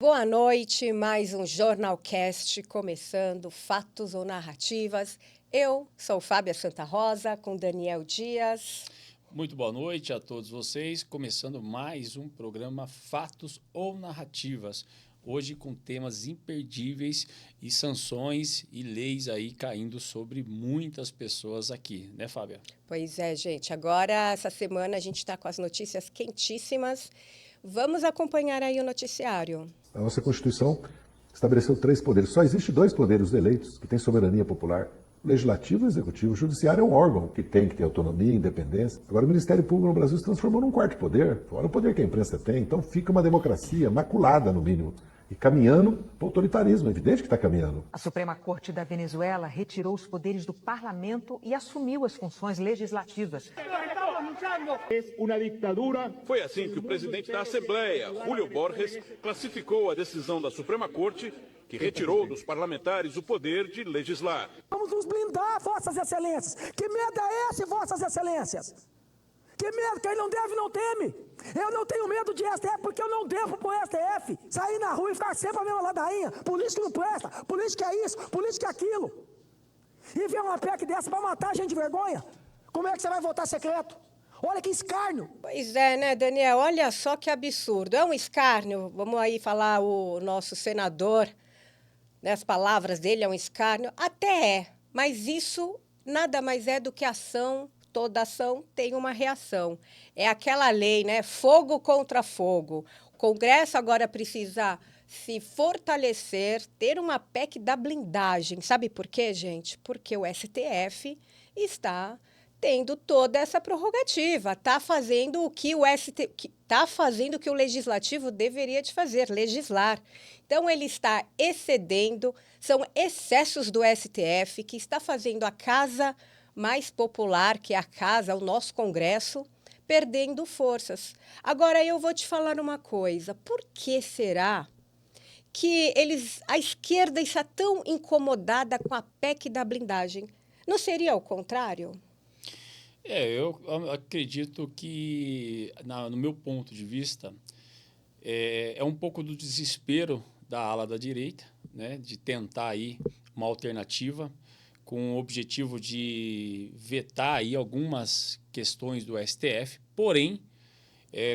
Boa noite, mais um Jornalcast começando, fatos ou narrativas. Eu sou Fábia Santa Rosa, com Daniel Dias. Muito boa noite a todos vocês, começando mais um programa Fatos ou Narrativas. Hoje com temas imperdíveis e sanções e leis aí caindo sobre muitas pessoas aqui, né, Fábia? Pois é, gente. Agora, essa semana, a gente está com as notícias quentíssimas. Vamos acompanhar aí o noticiário. A nossa Constituição estabeleceu 3 poderes. Só existe 2 poderes eleitos que têm soberania popular. Legislativo e Executivo. O Judiciário é um órgão que tem que ter autonomia e independência. Agora, o Ministério Público no Brasil se transformou num quarto poder, fora o poder que a imprensa tem. Então, fica uma democracia maculada, no mínimo, e caminhando para o autoritarismo. É evidente que está caminhando. A Suprema Corte da Venezuela retirou os poderes do parlamento e assumiu as funções legislativas. Uma ditadura. Foi assim que o presidente da Assembleia, Julio Borges, classificou a decisão da Suprema Corte que retirou dos parlamentares o poder de legislar. Vamos nos blindar, Vossas Excelências. Que medo é esse, Vossas Excelências? Que medo? Quem não deve, não teme. Eu não tenho medo de STF porque eu não devo pro STF. Sair na rua e ficar sempre a mesma ladainha. Política não presta, política é isso, política é aquilo. E ver uma PEC dessa para matar a gente de vergonha. Como é que você vai votar secreto? Olha que escárnio. Pois é, né, Daniel? Olha só que absurdo. É um escárnio. Vamos aí falar o nosso senador, né, as palavras dele, é um escárnio. Até é, mas isso nada mais é do que ação. Toda ação tem uma reação. É aquela lei, né? Fogo contra fogo. O Congresso agora precisa se fortalecer, ter uma PEC da blindagem. Sabe por quê, gente? Porque o STF está tendo toda essa prerrogativa, está fazendo o que o Legislativo deveria de fazer, legislar. Então ele está excedendo, são excessos do STF que está fazendo a casa mais popular, que é a casa, o nosso Congresso, perdendo forças. Agora eu vou te falar uma coisa, por que será que a esquerda está tão incomodada com a PEC da blindagem? Não seria o contrário? Eu acredito que, no meu ponto de vista, é um pouco do desespero da ala da direita, né, de tentar aí uma alternativa com o objetivo de vetar aí algumas questões do STF, porém,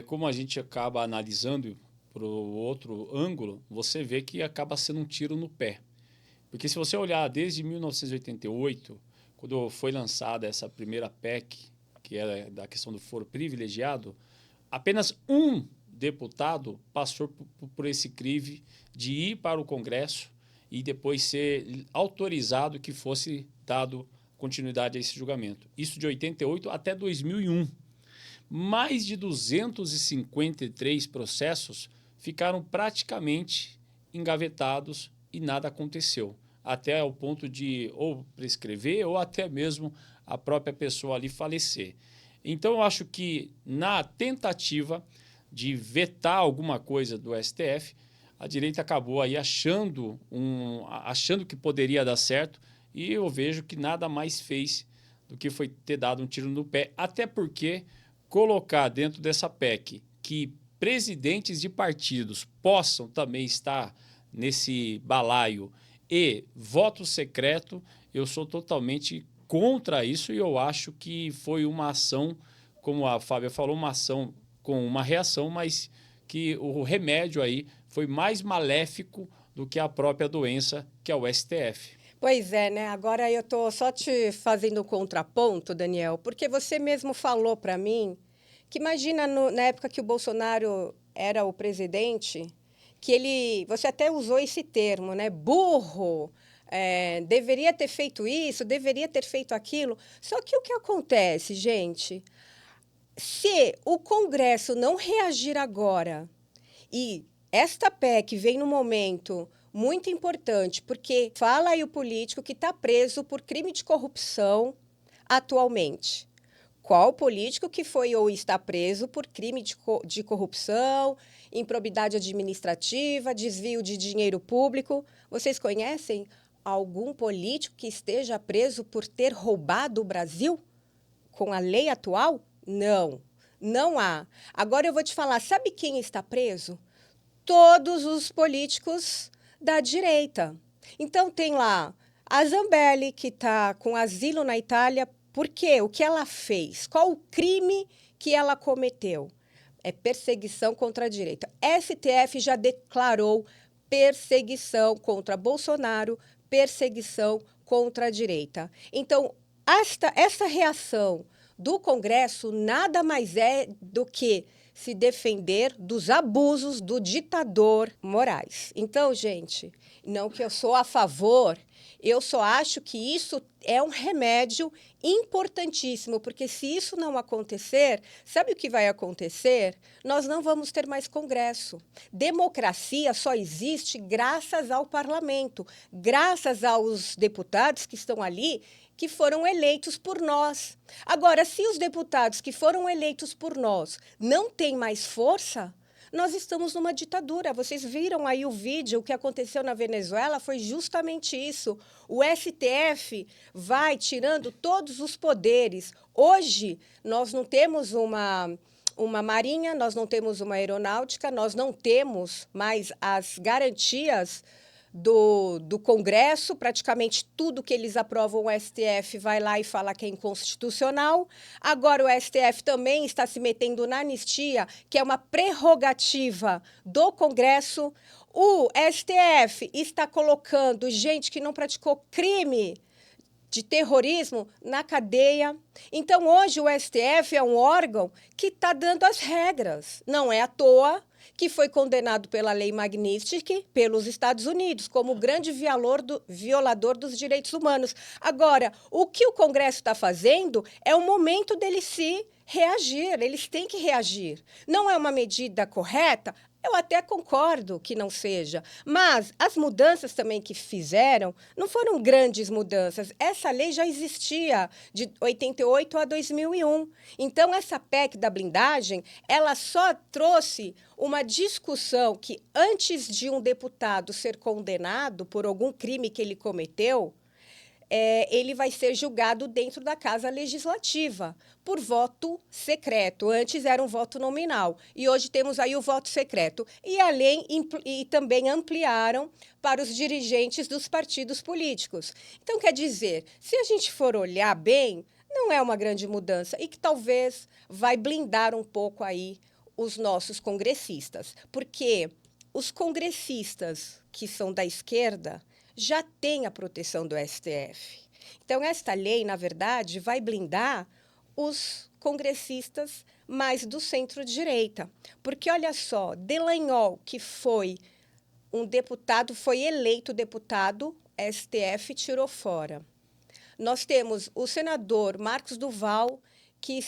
como a gente acaba analisando por outro ângulo, você vê que acaba sendo um tiro no pé. Porque se você olhar desde 1988, quando foi lançada essa primeira PEC, que era da questão do foro privilegiado, apenas um deputado passou por esse crive de ir para o Congresso e depois ser autorizado que fosse dado continuidade a esse julgamento. Isso de 88 até 2001. Mais de 253 processos ficaram praticamente engavetados e nada aconteceu, até o ponto de ou prescrever ou até mesmo a própria pessoa ali falecer. Então, eu acho que na tentativa de vetar alguma coisa do STF, a direita acabou aí achando que poderia dar certo, e eu vejo que nada mais fez do que foi ter dado um tiro no pé, até porque colocar dentro dessa PEC que presidentes de partidos possam também estar nesse balaio e voto secreto, eu sou totalmente contra isso, e eu acho que foi uma ação, como a Fábia falou, uma ação com uma reação, mas que o remédio aí foi mais maléfico do que a própria doença, que é o STF. Pois é, né? Agora eu estou só te fazendo um contraponto, Daniel, porque você mesmo falou para mim que imagina na época que o Bolsonaro era o presidente, que você até usou esse termo, né? Burro, deveria ter feito isso, deveria ter feito aquilo. Só que o que acontece, gente? Se o Congresso não reagir agora, e esta PEC vem num momento muito importante, porque fala aí o político que está preso por crime de corrupção atualmente. Qual político que foi ou está preso por crime de corrupção, improbidade administrativa, desvio de dinheiro público? Vocês conhecem algum político que esteja preso por ter roubado o Brasil com a lei atual? Não, não há. Agora eu vou te falar, sabe quem está preso? todos os políticos da direita. Então, tem lá a Zambelli, que está com asilo na Itália. Por quê? O que ela fez? Qual o crime que ela cometeu? É perseguição contra a direita. STF já declarou perseguição contra Bolsonaro, perseguição contra a direita. Então, essa reação do Congresso nada mais é do que se defender dos abusos do ditador Moraes. Então, gente, não que eu sou a favor, eu só acho que isso é um remédio importantíssimo, porque se isso não acontecer, sabe o que vai acontecer? Nós não vamos ter mais Congresso. Democracia só existe graças ao parlamento, graças aos deputados que estão ali, que foram eleitos por nós. Agora, se os deputados que foram eleitos por nós não têm mais força, nós estamos numa ditadura. Vocês viram aí o vídeo, o que aconteceu na Venezuela foi justamente isso. O STF vai tirando todos os poderes. Hoje, nós não temos uma marinha, nós não temos uma aeronáutica, nós não temos mais as garantias do Congresso, praticamente tudo que eles aprovam o STF vai lá e fala que é inconstitucional. Agora o STF também está se metendo na anistia, que é uma prerrogativa do Congresso. O STF está colocando gente que não praticou crime de terrorismo na cadeia. Então, hoje, o STF é um órgão que está dando as regras. Não é à toa que foi condenado pela Lei Magnitsky pelos Estados Unidos como grande violador dos direitos humanos. Agora, o que o Congresso está fazendo é o momento deles se reagir. Eles têm que reagir. Não é uma medida correta? Eu até concordo que não seja, mas as mudanças também que fizeram não foram grandes mudanças. Essa lei já existia de 88 a 2001. Então, essa PEC da blindagem, ela só trouxe uma discussão que, antes de um deputado ser condenado por algum crime que ele cometeu, ele vai ser julgado dentro da Casa Legislativa, por voto secreto. Antes era um voto nominal, e hoje temos aí o voto secreto. E a lei e também ampliaram para os dirigentes dos partidos políticos. Então, quer dizer, se a gente for olhar bem, não é uma grande mudança, e que talvez vai blindar um pouco aí os nossos congressistas, porque os congressistas que são da esquerda já tem a proteção do STF. Então, esta lei, na verdade, vai blindar os congressistas mais do centro-direita. Porque, olha só, Delanhol, que foi um deputado, foi eleito deputado, STF tirou fora. Nós temos o senador Marcos Duval, que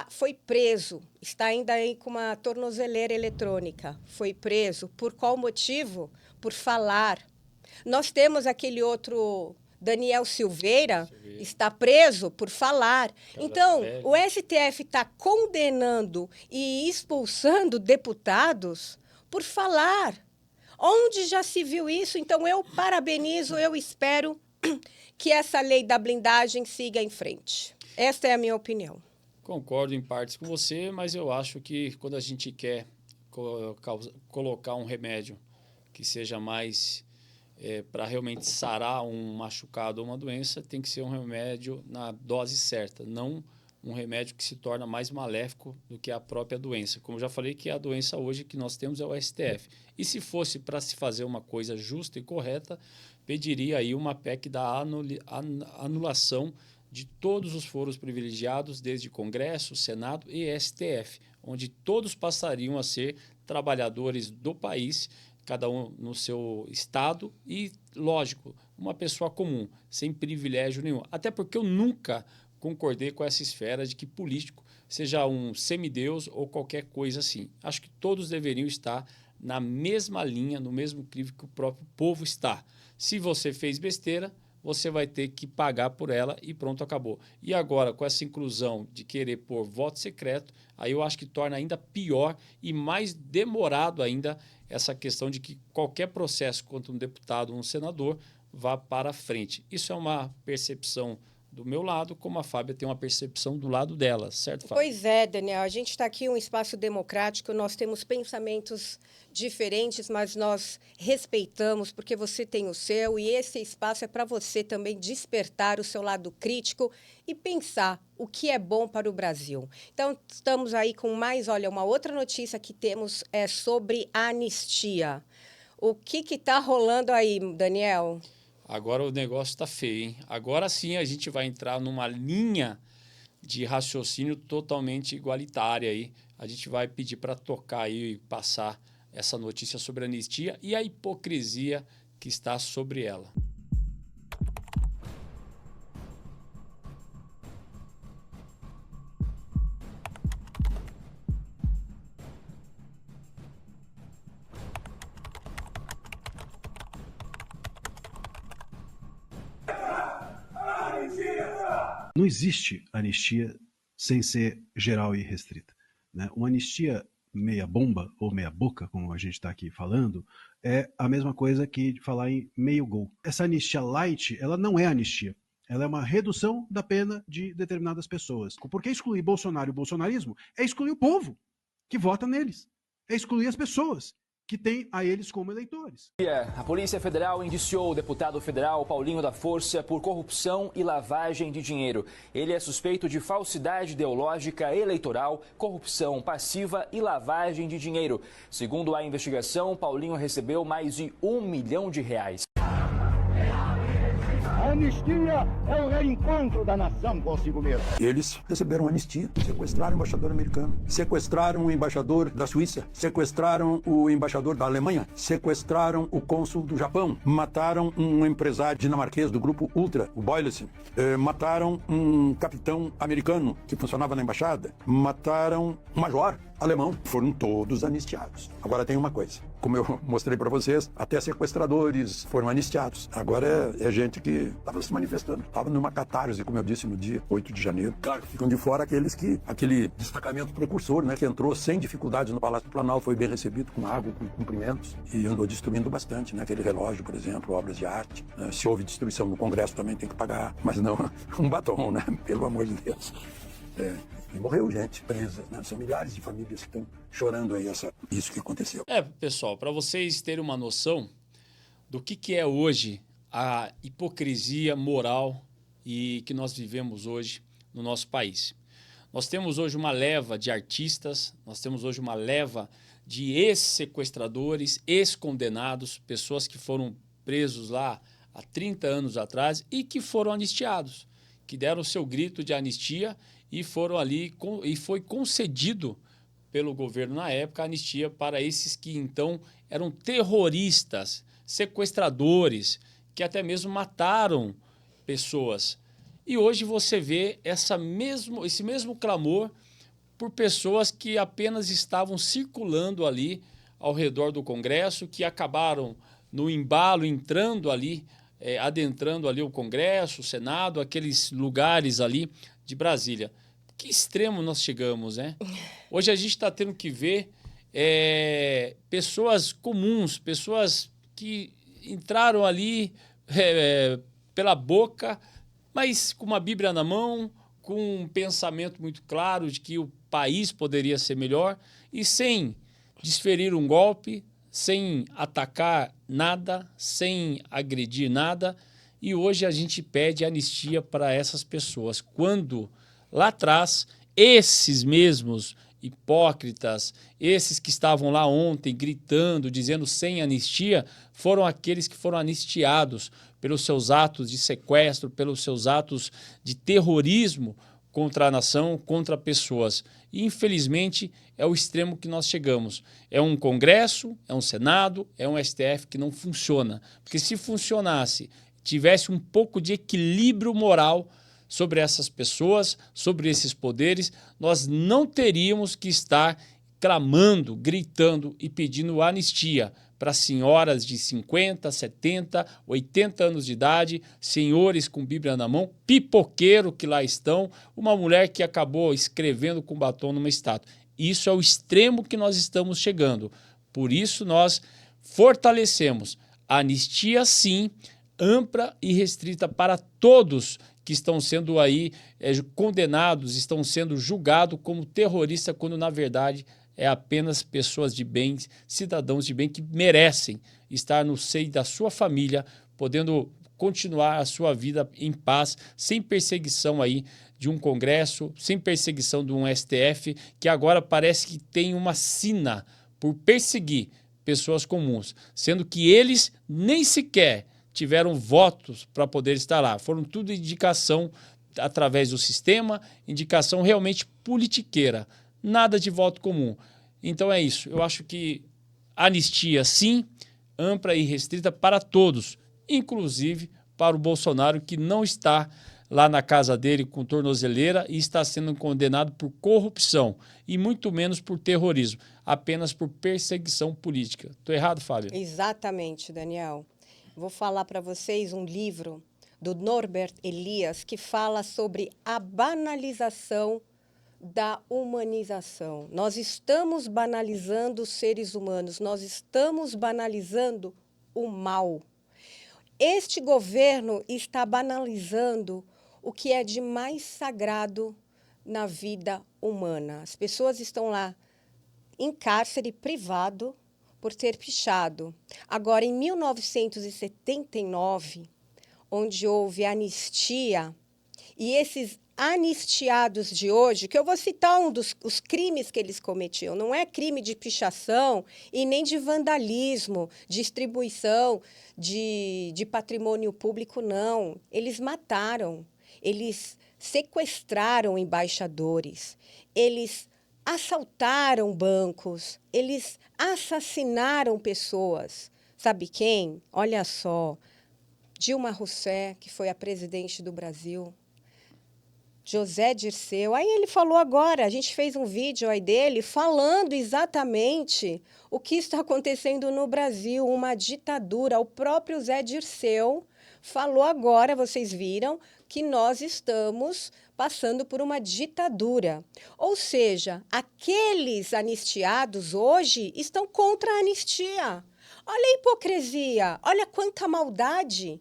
foi preso, está ainda aí com uma tornozeleira eletrônica. Foi preso. Por qual motivo? Por falar. Nós temos aquele outro, Daniel Silveira, está preso por falar. Então, o STF está condenando e expulsando deputados por falar. Onde já se viu isso? Então, eu parabenizo, eu espero que essa lei da blindagem siga em frente. Esta é a minha opinião. Concordo em partes com você, mas eu acho que quando a gente quer colocar um remédio que seja mais para realmente sarar um machucado ou uma doença, tem que ser um remédio na dose certa, não um remédio que se torna mais maléfico do que a própria doença. Como já falei, que a doença hoje que nós temos é o STF. E se fosse para se fazer uma coisa justa e correta, pediria aí uma PEC da anulação de todos os foros privilegiados, desde Congresso, Senado e STF, onde todos passariam a ser trabalhadores do país, cada um no seu estado e, lógico, uma pessoa comum, sem privilégio nenhum. Até porque eu nunca concordei com essa esfera de que político seja um semideus ou qualquer coisa assim. Acho que todos deveriam estar na mesma linha, no mesmo crivo que o próprio povo está. Se você fez besteira, você vai ter que pagar por ela e pronto, acabou. E agora, com essa inclusão de querer pôr voto secreto, aí eu acho que torna ainda pior e mais demorado ainda essa questão de que qualquer processo contra um deputado ou um senador vá para frente. Isso é uma percepção do meu lado, como a Fábia tem uma percepção do lado dela, certo, Fábia? Pois é, Daniel, a gente está aqui em um espaço democrático, nós temos pensamentos diferentes, mas nós respeitamos, porque você tem o seu, e esse espaço é para você também despertar o seu lado crítico e pensar o que é bom para o Brasil. Então, estamos aí com olha, uma outra notícia que temos é sobre a anistia. O que está rolando aí, Daniel? Agora o negócio está feio, hein? Agora sim a gente vai entrar numa linha de raciocínio totalmente igualitária aí. A gente vai pedir para tocar aí e passar essa notícia sobre a anistia e a hipocrisia que está sobre ela. Não existe anistia sem ser geral e restrita, né? Uma anistia meia bomba ou meia boca, como a gente está aqui falando, é a mesma coisa que falar em meio gol. Essa anistia light, ela não é anistia. Ela é uma redução da pena de determinadas pessoas. Porque excluir Bolsonaro e o bolsonarismo é excluir o povo que vota neles. É excluir as pessoas que tem a eles como eleitores. A Polícia Federal indiciou o deputado federal Paulinho da Força por corrupção e lavagem de dinheiro. Ele é suspeito de falsidade ideológica eleitoral, corrupção passiva e lavagem de dinheiro. Segundo a investigação, Paulinho recebeu mais de R$1 milhão. A anistia é o reencontro da nação consigo mesmo. Eles receberam anistia, sequestraram o embaixador americano, sequestraram o embaixador da Suíça, sequestraram o embaixador da Alemanha, sequestraram o cônsul do Japão, mataram um empresário dinamarquês do grupo Ultra, o Boyleson, mataram um capitão americano que funcionava na embaixada, mataram um major alemão. Foram todos anistiados. Agora tem uma coisa, como eu mostrei para vocês, até sequestradores foram anistiados. Agora é gente que estava se manifestando, estava numa catarse, como eu disse, no dia 8 de janeiro. Claro, ficam de fora aquele destacamento precursor, né, que entrou sem dificuldades no Palácio do Planalto, foi bem recebido com água, com cumprimentos, e andou destruindo bastante, né, aquele relógio, por exemplo, obras de arte. Se houve destruição no Congresso também tem que pagar, mas não um batom, né, pelo amor de Deus. E morreu gente presa, né? São milhares de famílias que estão chorando aí isso que aconteceu. Pessoal, para vocês terem uma noção do que é hoje a hipocrisia moral e que nós vivemos hoje no nosso país. Nós temos hoje uma leva de artistas, nós temos hoje uma leva de ex-sequestradores, ex-condenados, pessoas que foram presos lá há 30 anos atrás e que foram anistiados, que deram o seu grito de anistia e foram ali e foi concedido pelo governo na época a anistia para esses que então eram terroristas, sequestradores, que até mesmo mataram pessoas. E hoje você vê esse mesmo clamor por pessoas que apenas estavam circulando ali ao redor do Congresso, que acabaram no embalo entrando ali, adentrando ali o Congresso, o Senado, aqueles lugares ali de Brasília. Que extremo nós chegamos, né? Hoje a gente está tendo que ver pessoas comuns, pessoas que entraram ali pela boca, mas com uma Bíblia na mão, com um pensamento muito claro de que o país poderia ser melhor e sem desferir um golpe, sem atacar nada, sem agredir nada. E hoje a gente pede anistia para essas pessoas, quando lá atrás esses mesmos hipócritas, esses que estavam lá ontem gritando, dizendo sem anistia, foram aqueles que foram anistiados pelos seus atos de sequestro, pelos seus atos de terrorismo contra a nação, contra pessoas. E, infelizmente, é o extremo que nós chegamos. É um Congresso, é um Senado, é um STF que não funciona. Porque se funcionasse, tivesse um pouco de equilíbrio moral sobre essas pessoas, sobre esses poderes, nós não teríamos que estar clamando, gritando e pedindo anistia para senhoras de 50, 70, 80 anos de idade, senhores com Bíblia na mão, pipoqueiro que lá estão, uma mulher que acabou escrevendo com batom numa estátua. Isso é o extremo que nós estamos chegando. Por isso nós fortalecemos a anistia, sim, ampla e restrita para todos que estão sendo aí condenados, estão sendo julgados como terroristas, quando na verdade é apenas pessoas de bem, cidadãos de bem que merecem estar no seio da sua família, podendo continuar a sua vida em paz, sem perseguição aí de um Congresso, sem perseguição de um STF, que agora parece que tem uma sina por perseguir pessoas comuns, sendo que eles nem sequer tiveram votos para poder estar lá. Foram tudo indicação através do sistema, indicação realmente politiqueira, nada de voto comum. Então é isso. Eu acho que anistia, sim, ampla e restrita para todos, inclusive para o Bolsonaro, que não está lá na casa dele com tornozeleira e está sendo condenado por corrupção e muito menos por terrorismo, apenas por perseguição política. Estou errado, Fábio? Exatamente, Daniel. Vou falar para vocês um livro do Norbert Elias que fala sobre a banalização da humanização. Nós estamos banalizando os seres humanos, nós estamos banalizando o mal. Este governo está banalizando o que é de mais sagrado na vida humana. As pessoas estão lá em cárcere privado por ter pichado. Agora, em 1979, onde houve anistia, e esses anistiados de hoje, que eu vou citar os crimes que eles cometiam, não é crime de pichação e nem de vandalismo, distribuição de patrimônio público, não. Eles mataram, eles sequestraram embaixadores, eles assaltaram bancos, eles assassinaram pessoas. Sabe quem? Olha só, Dilma Rousseff, que foi a presidente do Brasil, José Dirceu. Aí ele falou agora, a gente fez um vídeo aí dele falando exatamente o que está acontecendo no Brasil, uma ditadura. O próprio Zé Dirceu falou agora, vocês viram, que nós estamos passando por uma ditadura. Ou seja, aqueles anistiados hoje estão contra a anistia. Olha a hipocrisia, olha quanta maldade.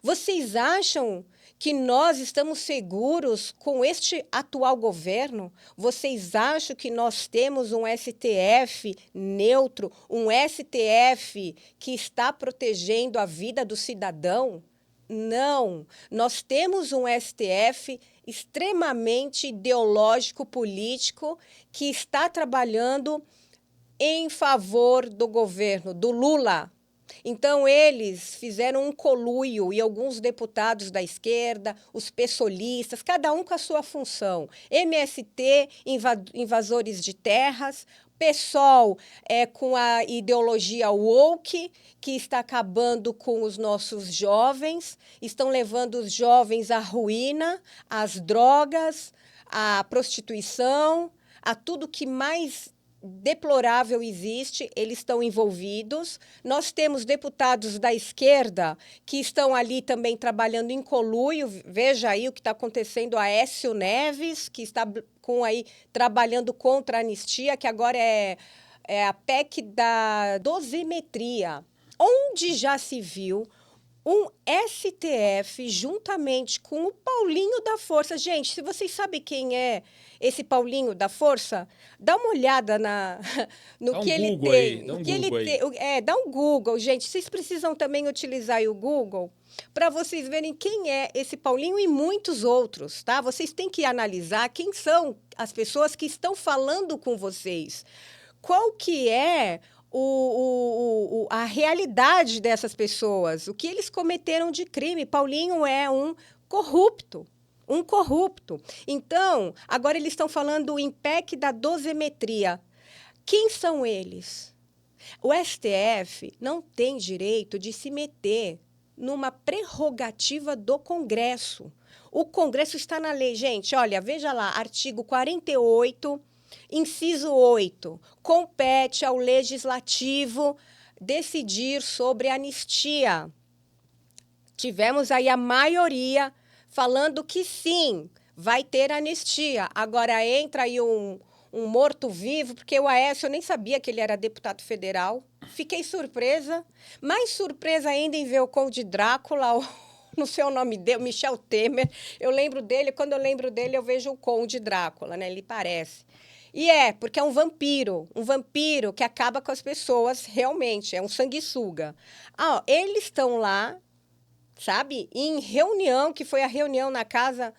Vocês acham que nós estamos seguros com este atual governo? Vocês acham que nós temos um STF neutro, um STF que está protegendo a vida do cidadão? Não. Nós temos um STF extremamente ideológico, político, que está trabalhando em favor do governo, do Lula. Então, eles fizeram um conluio, e alguns deputados da esquerda, os pessoalistas, cada um com a sua função. MST, invasores de terras, PSOL com a ideologia woke, que está acabando com os nossos jovens, estão levando os jovens à ruína, às drogas, à prostituição, a tudo que mais deplorável existe, eles estão envolvidos. Nós temos deputados da esquerda que estão ali também trabalhando em conluio. Veja aí o que está acontecendo, a Aécio Neves, que está trabalhando contra a anistia, que agora é a PEC da dosimetria, onde já se viu um STF juntamente com o Paulinho da Força. Gente, se vocês sabem quem é esse Paulinho da Força, dá uma olhada no que ele tem. Dá um Google, gente. Vocês precisam também utilizar aí o Google para vocês verem quem é esse Paulinho e muitos outros, tá? Vocês têm que analisar quem são as pessoas que estão falando com vocês. Qual que é a realidade dessas pessoas, o que eles cometeram de crime. Paulinho é um corrupto. Então, agora eles estão falando em PEC da dosimetria. Quem são eles? O STF não tem direito de se meter numa prerrogativa do Congresso. O Congresso está na lei. Gente, olha, veja lá, artigo 48, inciso 8, compete ao Legislativo decidir sobre anistia. Tivemos aí a maioria falando que sim, vai ter anistia. Agora entra aí um morto-vivo, porque o Aécio, eu nem sabia que ele era deputado federal. Fiquei surpresa, mais surpresa ainda em ver o Conde Drácula não sei o nome dele, Michel Temer. Eu lembro dele, quando eu lembro dele, eu vejo o Conde Drácula, né? Ele parece. E porque é um vampiro que acaba com as pessoas, realmente, é um sanguessuga. Eles estão lá, sabe, em reunião, que foi a reunião na casa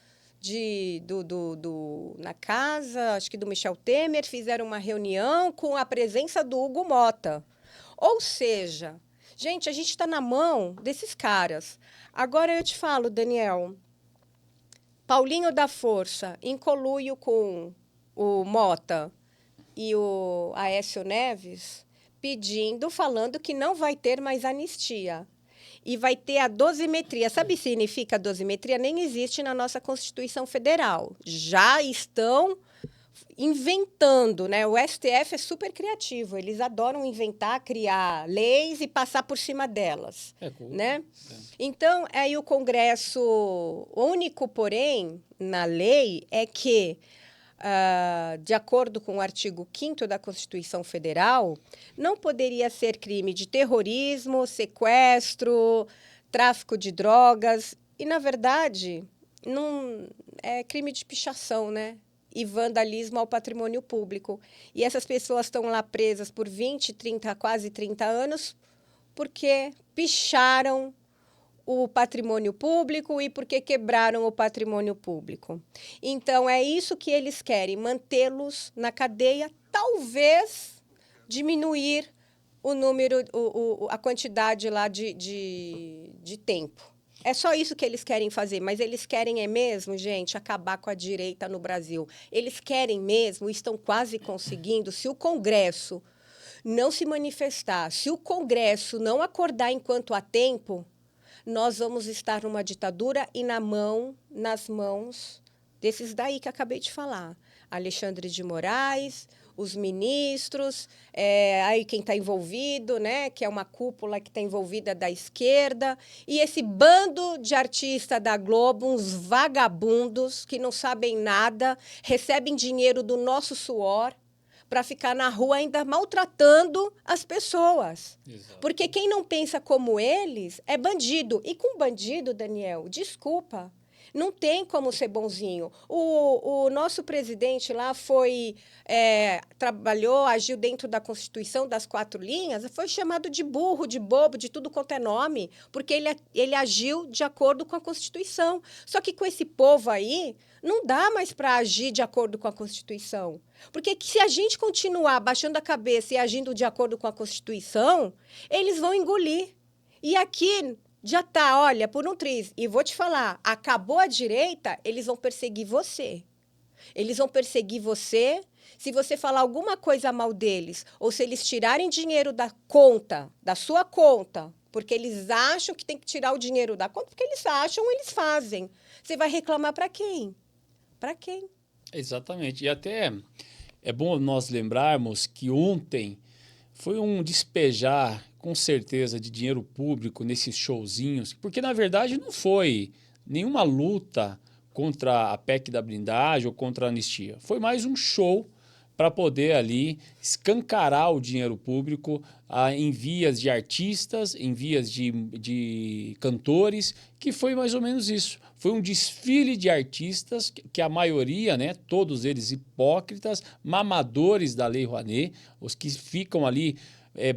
na casa, acho que do Michel Temer, fizeram uma reunião com a presença do Hugo Motta. Ou seja, gente, a gente está na mão desses caras. Agora eu te falo, Daniel, Paulinho da Força, em conluio com o Motta e o Aécio Neves, falando que não vai ter mais anistia. E vai ter a dosimetria. Sabe o que significa dosimetria? Nem existe na nossa Constituição Federal. Já estão inventando, né? O STF é super criativo. Eles adoram inventar, criar leis e passar por cima delas. Né? Então, aí o Congresso... O único, porém, na lei é que, de acordo com o artigo 5º da Constituição Federal, não poderia ser crime de terrorismo, sequestro, tráfico de drogas. E, na verdade, não é crime de pichação, né? E vandalismo ao patrimônio público. E essas pessoas estão lá presas por 20, 30, quase 30 anos porque picharam o patrimônio público e porque quebraram o patrimônio público. Então, é isso que eles querem, mantê-los na cadeia, talvez diminuir o número, a quantidade lá de tempo. É só isso que eles querem fazer, mas eles querem mesmo, gente, acabar com a direita no Brasil. Eles querem mesmo, estão quase conseguindo, se o Congresso não se manifestar, se o Congresso não acordar enquanto há tempo, nós vamos estar numa ditadura e nas mãos desses daí que acabei de falar. Alexandre de Moraes, os ministros, aí quem está envolvido, né, que é uma cúpula que está envolvida da esquerda, e esse bando de artistas da Globo, uns vagabundos que não sabem nada, recebem dinheiro do nosso suor, para ficar na rua ainda maltratando as pessoas. Exato. Porque quem não pensa como eles é bandido. E com bandido, Daniel, desculpa, não tem como ser bonzinho. O nosso presidente lá trabalhou, agiu dentro da Constituição das 4 linhas, foi chamado de burro, de bobo, de tudo quanto é nome, porque ele agiu de acordo com a Constituição. Só que com esse povo aí, não dá mais para agir de acordo com a Constituição. Porque se a gente continuar baixando a cabeça e agindo de acordo com a Constituição, eles vão engolir. E aqui já está, olha, por um triz. E vou te falar, acabou a direita, eles vão perseguir você. Eles vão perseguir você se você falar alguma coisa mal deles, ou se eles tirarem dinheiro da sua conta, porque eles acham que tem que tirar o dinheiro da conta, porque eles acham, eles fazem. Você vai reclamar para quem? Para quem? Exatamente. E até é bom nós lembrarmos que ontem foi um despejar, com certeza, de dinheiro público nesses showzinhos, porque, na verdade, não foi nenhuma luta contra a PEC da blindagem ou contra a anistia. Foi mais um show para poder ali escancarar o dinheiro público em vias de artistas, em vias de cantores, que foi mais ou menos isso. Foi um desfile de artistas que a maioria, né, todos eles hipócritas, mamadores da Lei Rouanet, os que ficam ali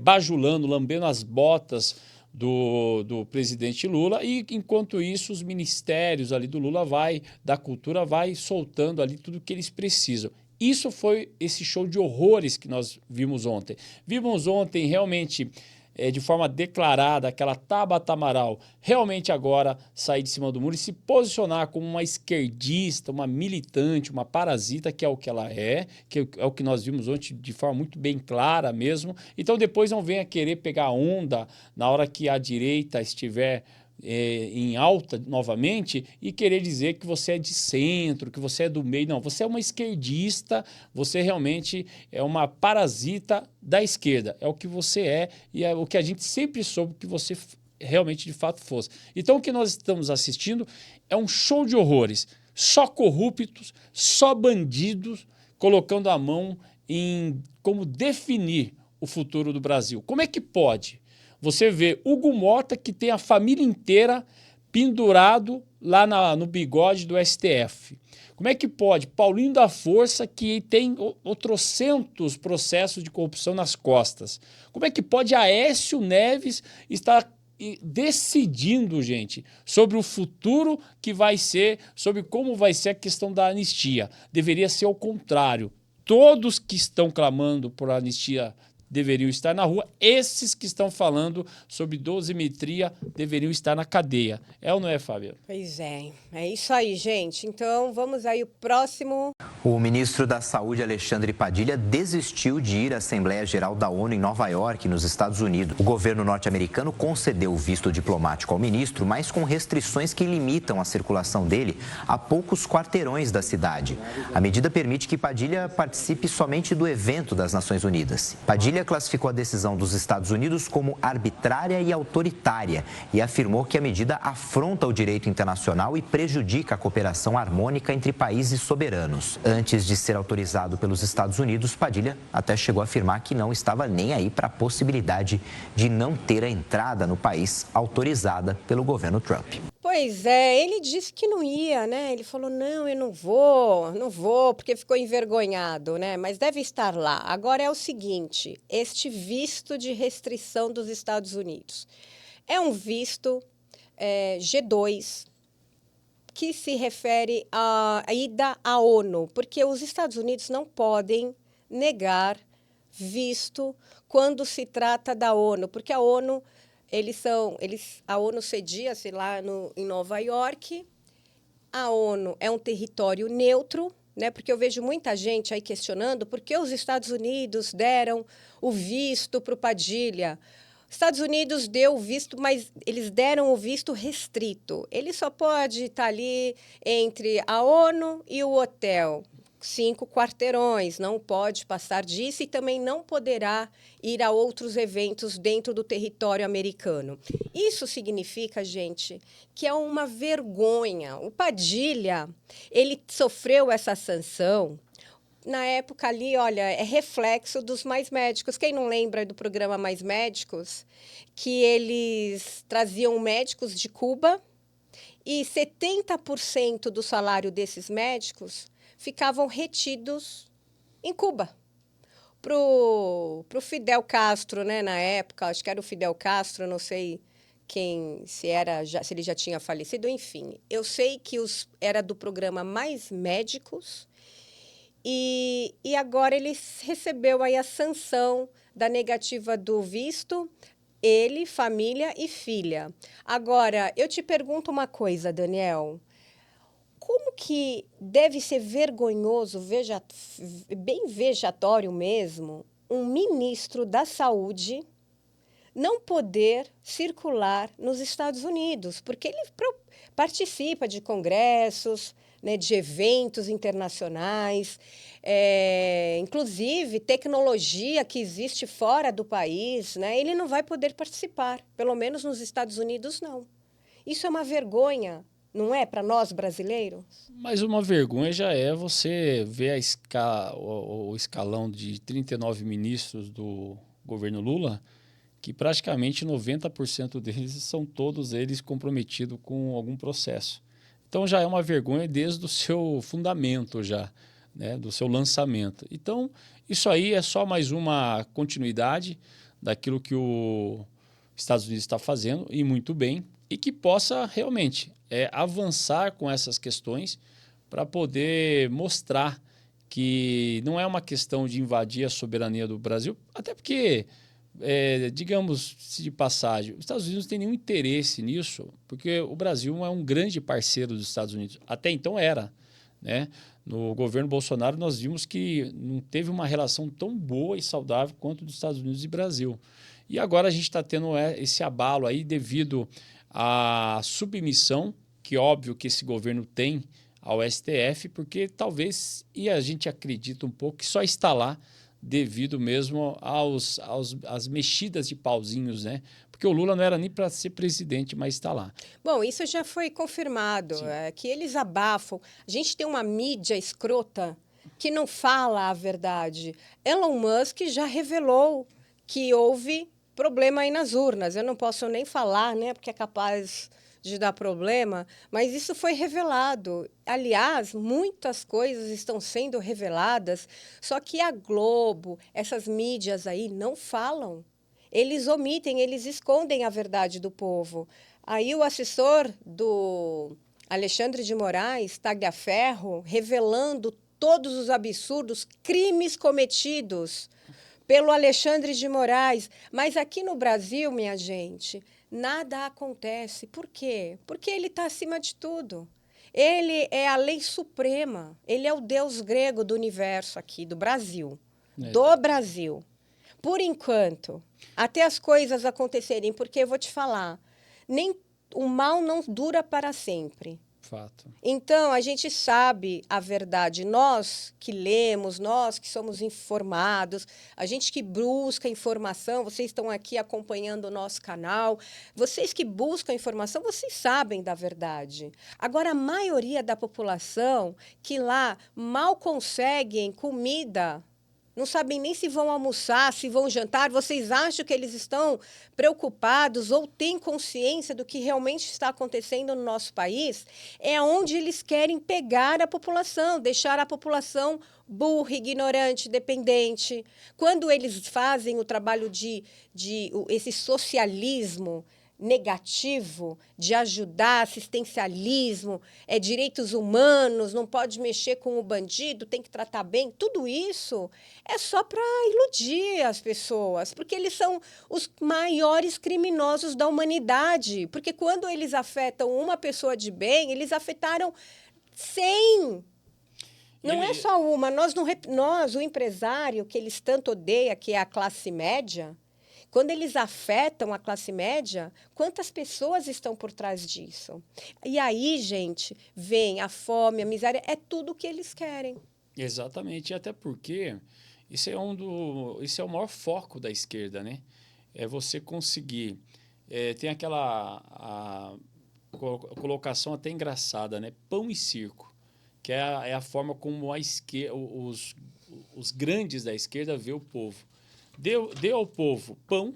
bajulando, lambendo as botas do presidente Lula, e enquanto isso os ministérios ali do Lula da cultura vai soltando ali tudo que eles precisam. Isso foi esse show de horrores que nós vimos ontem. Vimos ontem realmente, de forma declarada, aquela Tabata Amaral realmente agora sair de cima do muro e se posicionar como uma esquerdista, uma militante, uma parasita, que é o que ela que é o que nós vimos ontem de forma muito bem clara mesmo. Então depois não venha querer pegar onda na hora que a direita estiver em alta novamente e querer dizer que você é de centro, que você é do meio. Não, você é uma esquerdista, você realmente é uma parasita da esquerda. É o que você é e é o que a gente sempre soube que você realmente de fato fosse. Então o que nós estamos assistindo é um show de horrores. Só corruptos, só bandidos colocando a mão em como definir o futuro do Brasil. Como é que pode? Você vê Hugo Motta, que tem a família inteira pendurado lá no bigode do STF. Como é que pode? Paulinho da Força, que tem trocentos processos de corrupção nas costas. Como é que pode Aécio Neves estar decidindo, gente, sobre o futuro que vai ser, sobre como vai ser a questão da anistia? Deveria ser ao contrário. Todos que estão clamando por anistia deveriam estar na rua. Esses que estão falando sobre dosimetria deveriam estar na cadeia. É ou não é, Fábio? Pois é isso aí, gente. Então, vamos aí o próximo. O ministro da Saúde, Alexandre Padilha, desistiu de ir à Assembleia Geral da ONU em Nova York, nos Estados Unidos. O governo norte-americano concedeu o visto diplomático ao ministro, mas com restrições que limitam a circulação dele a poucos quarteirões da cidade. A medida permite que Padilha participe somente do evento das Nações Unidas. Padilha classificou a decisão dos Estados Unidos como arbitrária e autoritária e afirmou que a medida afronta o direito internacional e prejudica a cooperação harmônica entre países soberanos. Antes de ser autorizado pelos Estados Unidos, Padilha até chegou a afirmar que não estava nem aí para a possibilidade de não ter a entrada no país autorizada pelo governo Trump. Pois é, ele disse que não ia, né? Ele falou, não, eu não vou, porque ficou envergonhado, né? Mas deve estar lá. Agora é o seguinte, este visto de restrição dos Estados Unidos é um visto G2, que se refere à ida à ONU, porque os Estados Unidos não podem negar visto quando se trata da ONU, porque a ONU, a ONU cedia-se lá em Nova York, a ONU é um território neutro, né? Porque eu vejo muita gente aí questionando por que os Estados Unidos deram o visto para o Padilha. Estados Unidos deu o visto, mas eles deram o visto restrito. Ele só pode estar ali entre a ONU e o hotel, 5 quarteirões, não pode passar disso e também não poderá ir a outros eventos dentro do território americano. Isso significa, gente, que é uma vergonha. O Padilha, ele sofreu essa sanção. Na época ali, olha, é reflexo dos Mais Médicos. Quem não lembra do programa Mais Médicos? Que eles traziam médicos de Cuba e 70% do salário desses médicos ficavam retidos em Cuba. Pro Fidel Castro, né, na época, acho que era o Fidel Castro, não sei se ele já tinha falecido, enfim. Eu sei que era do programa Mais Médicos. E agora ele recebeu aí a sanção da negativa do visto, ele, família e filha. Agora, eu te pergunto uma coisa, Daniel. Como que deve ser vergonhoso, bem vejatório mesmo, um ministro da Saúde não poder circular nos Estados Unidos? Porque ele participa de congressos, né, de eventos internacionais, inclusive tecnologia que existe fora do país, né, ele não vai poder participar, pelo menos nos Estados Unidos não. Isso é uma vergonha, não é, para nós brasileiros? Mas uma vergonha já é você ver o escalão de 39 ministros do governo Lula, que praticamente 90% deles são todos eles comprometidos com algum processo. Então, já é uma vergonha desde o seu fundamento, já, né, do seu lançamento. Então, isso aí é só mais uma continuidade daquilo que os Estados Unidos está fazendo, e muito bem, e que possa realmente avançar com essas questões para poder mostrar que não é uma questão de invadir a soberania do Brasil, até porque... digamos de passagem, os Estados Unidos não têm nenhum interesse nisso, porque o Brasil é um grande parceiro dos Estados Unidos. Até então era, né? No governo Bolsonaro nós vimos que não teve uma relação tão boa e saudável quanto dos Estados Unidos e Brasil. E agora a gente está tendo esse abalo aí devido à submissão, que óbvio que esse governo tem ao STF, porque talvez, e a gente acredita um pouco, que só está lá devido mesmo às mexidas de pauzinhos, né? Porque o Lula não era nem para ser presidente, mas está lá. Bom, isso já foi confirmado, que eles abafam. A gente tem uma mídia escrota que não fala a verdade. Elon Musk já revelou que houve problema aí nas urnas. Eu não posso nem falar, né? Porque é capaz de dar problema, mas isso foi revelado. Aliás, muitas coisas estão sendo reveladas, só que a Globo, essas mídias aí não falam. Eles omitem, eles escondem a verdade do povo. Aí o assessor do Alexandre de Moraes, Tagliaferro, revelando todos os absurdos, crimes cometidos pelo Alexandre de Moraes. Mas aqui no Brasil, minha gente, nada acontece. Por quê? Porque ele está acima de tudo. Ele é a lei suprema. Ele é o deus grego do universo aqui, do Brasil. Do Brasil. Por enquanto, até as coisas acontecerem, porque eu vou te falar, nem o mal não dura para sempre. Fato. Então, a gente sabe a verdade. Nós que lemos, nós que somos informados, a gente que busca informação, vocês estão aqui acompanhando o nosso canal, vocês que buscam informação, vocês sabem da verdade. Agora, a maioria da população que lá mal conseguem comida, não sabem nem se vão almoçar, se vão jantar, vocês acham que eles estão preocupados ou têm consciência do que realmente está acontecendo no nosso país? É onde eles querem pegar a população, deixar a população burra, ignorante, dependente. Quando eles fazem o trabalho de esse socialismo negativo, de ajudar, assistencialismo, direitos humanos, não pode mexer com o bandido, tem que tratar bem, tudo isso é só para iludir as pessoas, porque eles são os maiores criminosos da humanidade, porque quando eles afetam uma pessoa de bem, eles afetaram 100. Não é só uma, nós, o empresário que eles tanto odeiam, que é a classe média, quando eles afetam a classe média, quantas pessoas estão por trás disso? E aí, gente, vem a fome, a miséria, é tudo o que eles querem. Exatamente, e até porque isso é o maior foco da esquerda, né? É você conseguir... tem aquela colocação até engraçada, né? Pão e circo, que é a forma como a esquerda, os grandes da esquerda vê o povo. Dê ao povo pão,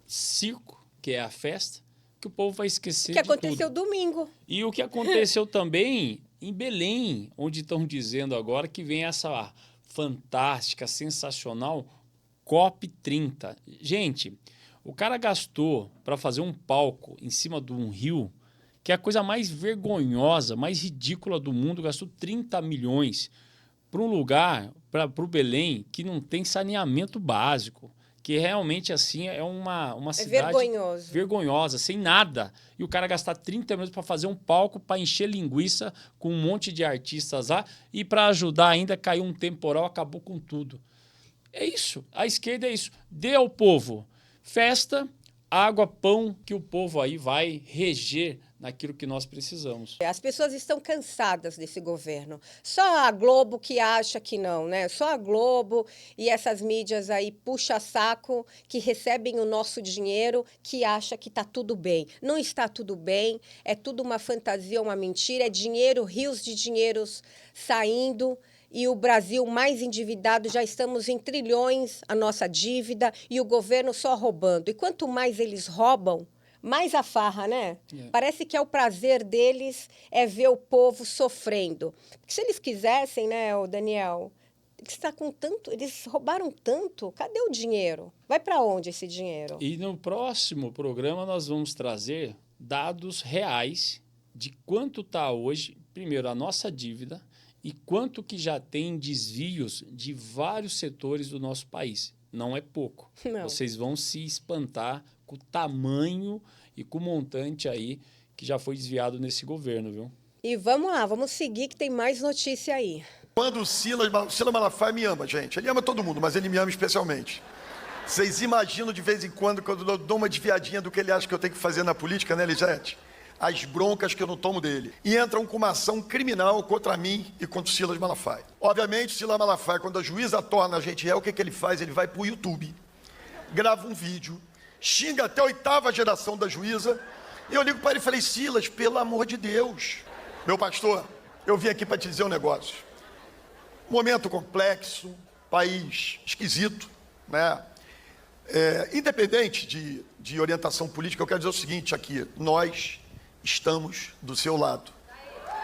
circo, que é a festa, que o povo vai esquecer de tudo. O que aconteceu domingo. E o que aconteceu também em Belém, onde estão dizendo agora que vem essa fantástica, sensacional COP30. Gente, o cara gastou para fazer um palco em cima de um rio, que é a coisa mais vergonhosa, mais ridícula do mundo, gastou 30 milhões para um lugar, para o Belém, que não tem saneamento básico, que realmente assim é uma cidade vergonhosa, sem nada. E o cara gastar 30 milhões para fazer um palco, para encher linguiça com um monte de artistas lá, e para ajudar ainda, caiu um temporal, acabou com tudo. É isso, a esquerda é isso. Dê ao povo festa, água, pão, que o povo aí vai reger naquilo que nós precisamos. As pessoas estão cansadas desse governo. Só a Globo que acha que não, né? Só a Globo e essas mídias aí puxa-saco que recebem o nosso dinheiro, que acha que está tudo bem. Não está tudo bem, é tudo uma fantasia, uma mentira, é dinheiro, rios de dinheiros saindo. E o Brasil mais endividado, já estamos em trilhões a nossa dívida e o governo só roubando. E quanto mais eles roubam, mais a farra, né? Parece que é o prazer deles é ver o povo sofrendo. Porque se eles quisessem, né, o Daniel, está com tanto, eles roubaram tanto, cadê o dinheiro? Vai para onde esse dinheiro? E no próximo programa nós vamos trazer dados reais de quanto está hoje, primeiro, a nossa dívida, e quanto que já tem desvios de vários setores do nosso país. Não é pouco. Não. Vocês vão se espantar com o tamanho e com o montante aí que já foi desviado nesse governo, viu? E vamos lá, vamos seguir que tem mais notícia aí. Quando o Silas Malafaia me ama, gente. Ele ama todo mundo, mas ele me ama especialmente. Vocês imaginam de vez em quando eu dou uma desviadinha do que ele acha que eu tenho que fazer na política, né, Elisete? As broncas que eu não tomo dele. E entram com uma ação criminal contra mim e contra o Silas Malafaia. Obviamente, o Silas Malafaia, quando a juíza torna a gente réu, o que ele faz? Ele vai pro YouTube, grava um vídeo, xinga até a 8ª geração da juíza, e eu ligo para ele e falei, Silas, pelo amor de Deus. Meu pastor, eu vim aqui para te dizer um negócio. Momento complexo, país esquisito, né? Independente de orientação política, eu quero dizer o seguinte aqui, nós estamos do seu lado.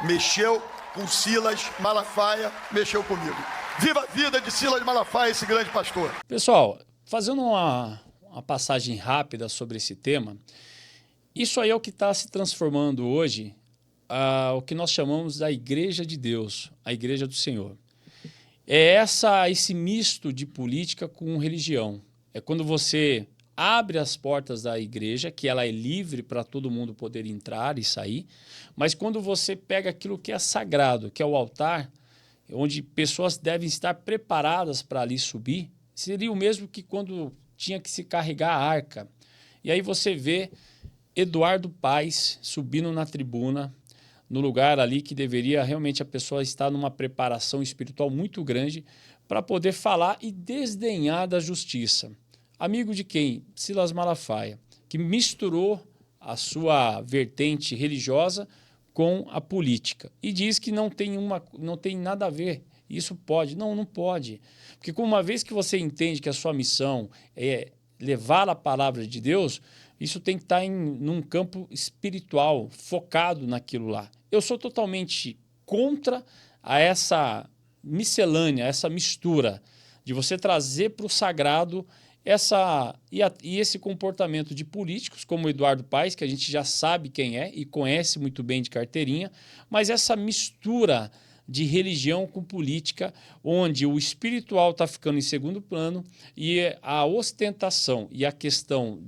Mexeu com Silas Malafaia, mexeu comigo. Viva a vida de Silas Malafaia, esse grande pastor. Pessoal, fazendo uma passagem rápida sobre esse tema, isso aí é o que está se transformando hoje, o que nós chamamos da Igreja de Deus, a Igreja do Senhor. É esse misto de política com religião. É quando você abre as portas da igreja, que ela é livre para todo mundo poder entrar e sair, mas quando você pega aquilo que é sagrado, que é o altar, onde pessoas devem estar preparadas para ali subir, seria o mesmo que quando tinha que se carregar a arca. E aí você vê Eduardo Paes subindo na tribuna, no lugar ali que deveria realmente a pessoa estar numa preparação espiritual muito grande para poder falar e desdenhar da justiça. Amigo de quem? Silas Malafaia, que misturou a sua vertente religiosa com a política e diz que não tem nada a ver. Isso pode? Não pode. Porque uma vez que você entende que a sua missão é levar a palavra de Deus, isso tem que estar num campo espiritual, focado naquilo lá. Eu sou totalmente contra essa miscelânea, essa mistura de você trazer para o sagrado esse comportamento de políticos, como o Eduardo Paes, que a gente já sabe quem é e conhece muito bem de carteirinha, mas essa mistura de religião com política, onde o espiritual está ficando em segundo plano e a ostentação e a questão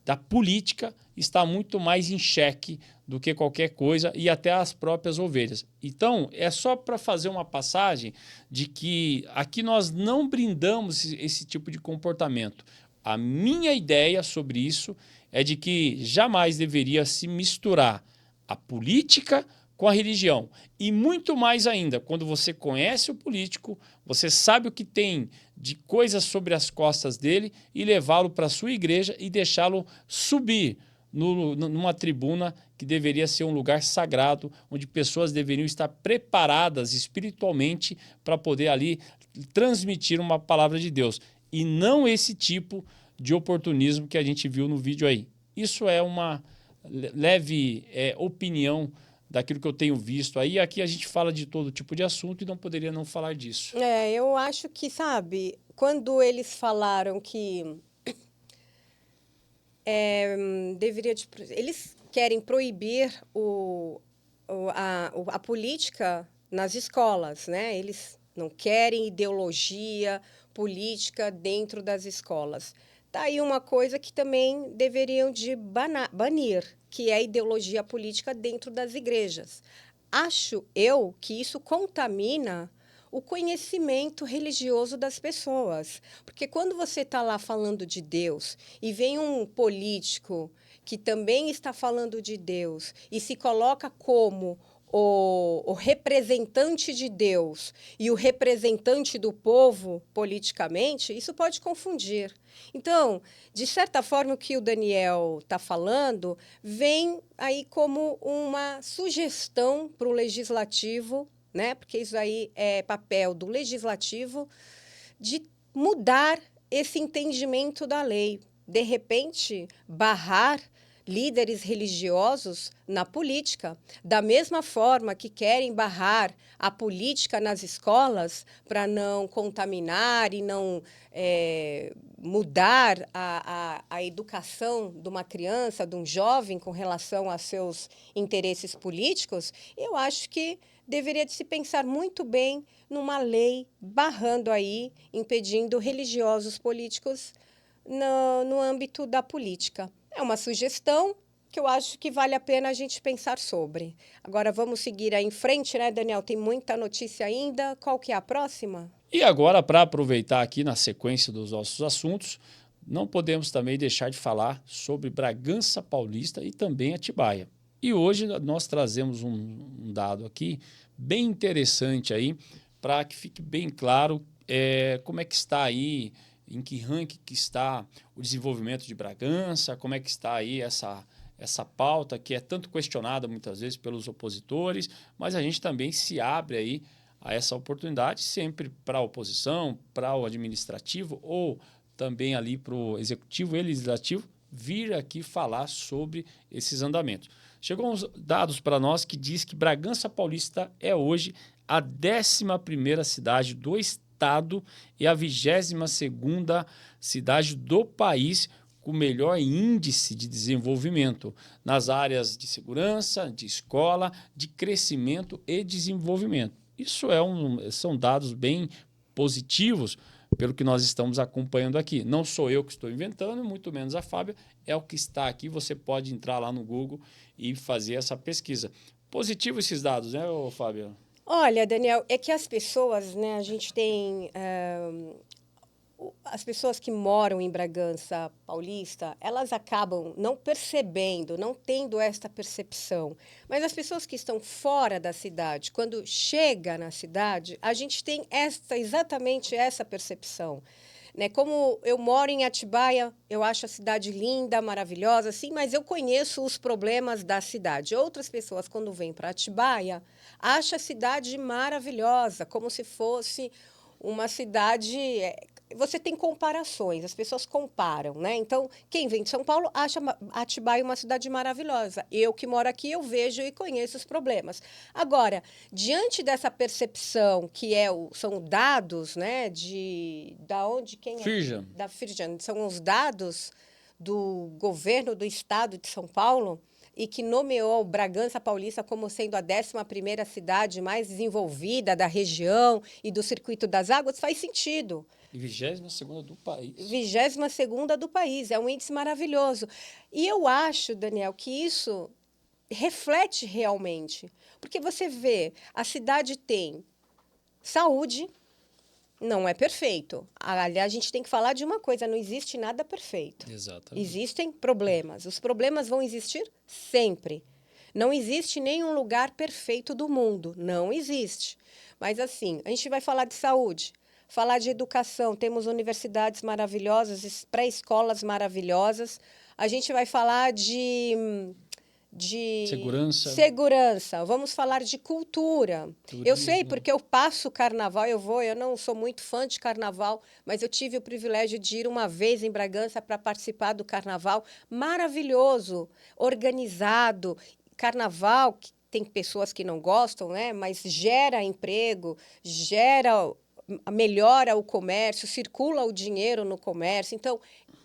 da política está muito mais em xeque do que qualquer coisa e até as próprias ovelhas. Então, é só para fazer uma passagem de que aqui nós não brindamos esse tipo de comportamento. A minha ideia sobre isso é de que jamais deveria se misturar a política com a religião. E muito mais ainda, quando você conhece o político, você sabe o que tem de coisas sobre as costas dele e levá-lo para a sua igreja e deixá-lo subir numa tribuna que deveria ser um lugar sagrado, onde pessoas deveriam estar preparadas espiritualmente para poder ali transmitir uma palavra de Deus. E não esse tipo de oportunismo que a gente viu no vídeo aí. Isso é uma leve opinião daquilo que eu tenho visto aí. Aqui a gente fala de todo tipo de assunto e não poderia não falar disso. Eu acho que, sabe, quando eles falaram que eles querem proibir a política nas escolas, né? Eles não querem ideologia política dentro das escolas. Tá aí uma coisa que também deveriam de banir, que é a ideologia política dentro das igrejas. Acho eu que isso contamina o conhecimento religioso das pessoas. Porque quando você está lá falando de Deus e vem um político que também está falando de Deus e se coloca como o representante de Deus e o representante do povo politicamente, isso pode confundir. Então, de certa forma, o que o Daniel está falando vem aí como uma sugestão para o legislativo, né? Porque isso aí é papel do legislativo, de mudar esse entendimento da lei. De repente, barrar líderes religiosos na política, da mesma forma que querem barrar a política nas escolas para não contaminar e não mudar a educação de uma criança, de um jovem com relação a seus interesses políticos. Eu acho que deveria de se pensar muito bem numa lei barrando aí, impedindo religiosos políticos no âmbito da política. É uma sugestão que eu acho que vale a pena a gente pensar sobre. Agora vamos seguir aí em frente, né, Daniel? Tem muita notícia ainda. Qual que é a próxima? E agora, para aproveitar aqui na sequência dos nossos assuntos, não podemos também deixar de falar sobre Bragança Paulista e também Atibaia. E hoje nós trazemos um dado aqui bem interessante aí, para que fique bem claro como é que está aí, em que ranking que está o desenvolvimento de Bragança, como é que está aí essa pauta que é tanto questionada muitas vezes pelos opositores, mas a gente também se abre aí a essa oportunidade sempre para a oposição, para o administrativo ou também ali para o executivo e legislativo vir aqui falar sobre esses andamentos. Chegou uns dados para nós que diz que Bragança Paulista é hoje a 11ª cidade do estado e a 22ª cidade do país com o melhor índice de desenvolvimento nas áreas de segurança, de escola, de crescimento e desenvolvimento. Isso são dados bem positivos pelo que nós estamos acompanhando aqui. Não sou eu que estou inventando, muito menos a Fábia, é o que está aqui. Você pode entrar lá no Google e fazer essa pesquisa. Positivo esses dados, né, Fábia? Olha, Daniel, é que as pessoas, né, a gente tem... as pessoas que moram em Bragança Paulista, elas acabam não percebendo, não tendo esta percepção. Mas as pessoas que estão fora da cidade, quando chega na cidade, a gente tem exatamente essa percepção. Né? Como eu moro em Atibaia, eu acho a cidade linda, maravilhosa, sim, mas eu conheço os problemas da cidade. Outras pessoas, quando vêm para Atibaia, acham a cidade maravilhosa, como se fosse uma cidade... Você tem comparações, as pessoas comparam, né? Então, quem vem de São Paulo acha Atibaia uma cidade maravilhosa. Eu que moro aqui, eu vejo e conheço os problemas. Agora, diante dessa percepção que são dados, né? Da onde quem Firjan. Da Firjan. São os dados do governo do estado de São Paulo e que nomeou Bragança Paulista como sendo a 11ª cidade mais desenvolvida da região e do Circuito das Águas, faz sentido. E 22ª do país. 22ª do país. É um índice maravilhoso. E eu acho, Daniel, que isso reflete realmente. Porque você vê, a cidade tem saúde, não é perfeito. Aliás, a gente tem que falar de uma coisa, não existe nada perfeito. Exatamente. Existem problemas. Os problemas vão existir sempre. Não existe nenhum lugar perfeito do mundo. Não existe. Mas, assim, a gente vai falar de saúde. Falar de educação, temos universidades maravilhosas, pré-escolas maravilhosas. A gente vai falar de segurança. Vamos falar de cultura. Turismo. Eu sei porque eu passo carnaval, eu não sou muito fã de carnaval, mas eu tive o privilégio de ir uma vez em Bragança para participar do carnaval. Maravilhoso, organizado. Carnaval, tem pessoas que não gostam, né? Mas gera emprego, melhora o comércio, circula o dinheiro no comércio. Então,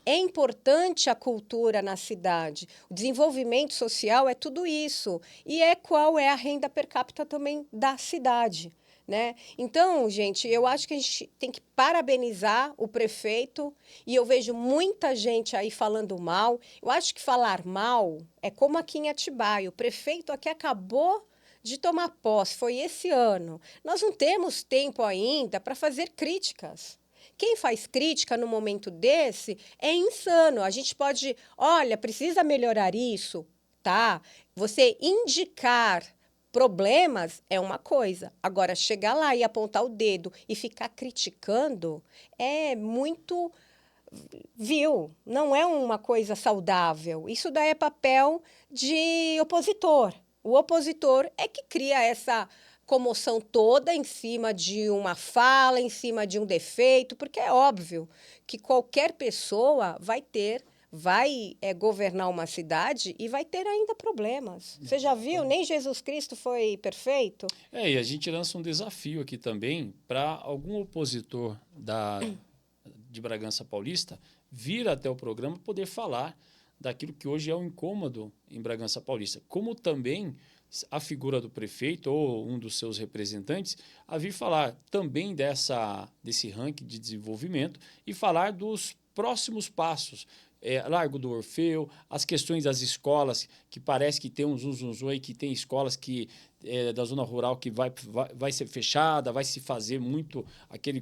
é importante a cultura na cidade. O desenvolvimento social é tudo isso. E qual é a renda per capita também da cidade, né? Então, gente, eu acho que a gente tem que parabenizar o prefeito. E eu vejo muita gente aí falando mal. Eu acho que falar mal é como aqui em Atibaia. O prefeito aqui acabou de tomar posse, foi esse ano. Nós não temos tempo ainda para fazer críticas. Quem faz crítica no momento desse é insano. A gente pode, olha, precisa melhorar isso, tá? Você indicar problemas é uma coisa. Agora, chegar lá e apontar o dedo e ficar criticando é muito vil. Não é uma coisa saudável. Isso daí é papel de opositor. O opositor é que cria essa comoção toda em cima de uma fala, em cima de um defeito, porque é óbvio que qualquer pessoa vai governar uma cidade e vai ter ainda problemas. Você já viu? Nem Jesus Cristo foi perfeito. E a gente lança um desafio aqui também para algum opositor de Bragança Paulista vir até o programa poder falar daquilo que hoje é um incômodo em Bragança Paulista, como também a figura do prefeito ou um dos seus representantes a vir falar também desse ranking de desenvolvimento e falar dos próximos passos. Largo do Orfeu, as questões das escolas, que parece que tem um zum aí, que tem escolas da zona rural que vai ser fechada, vai se fazer muito aquele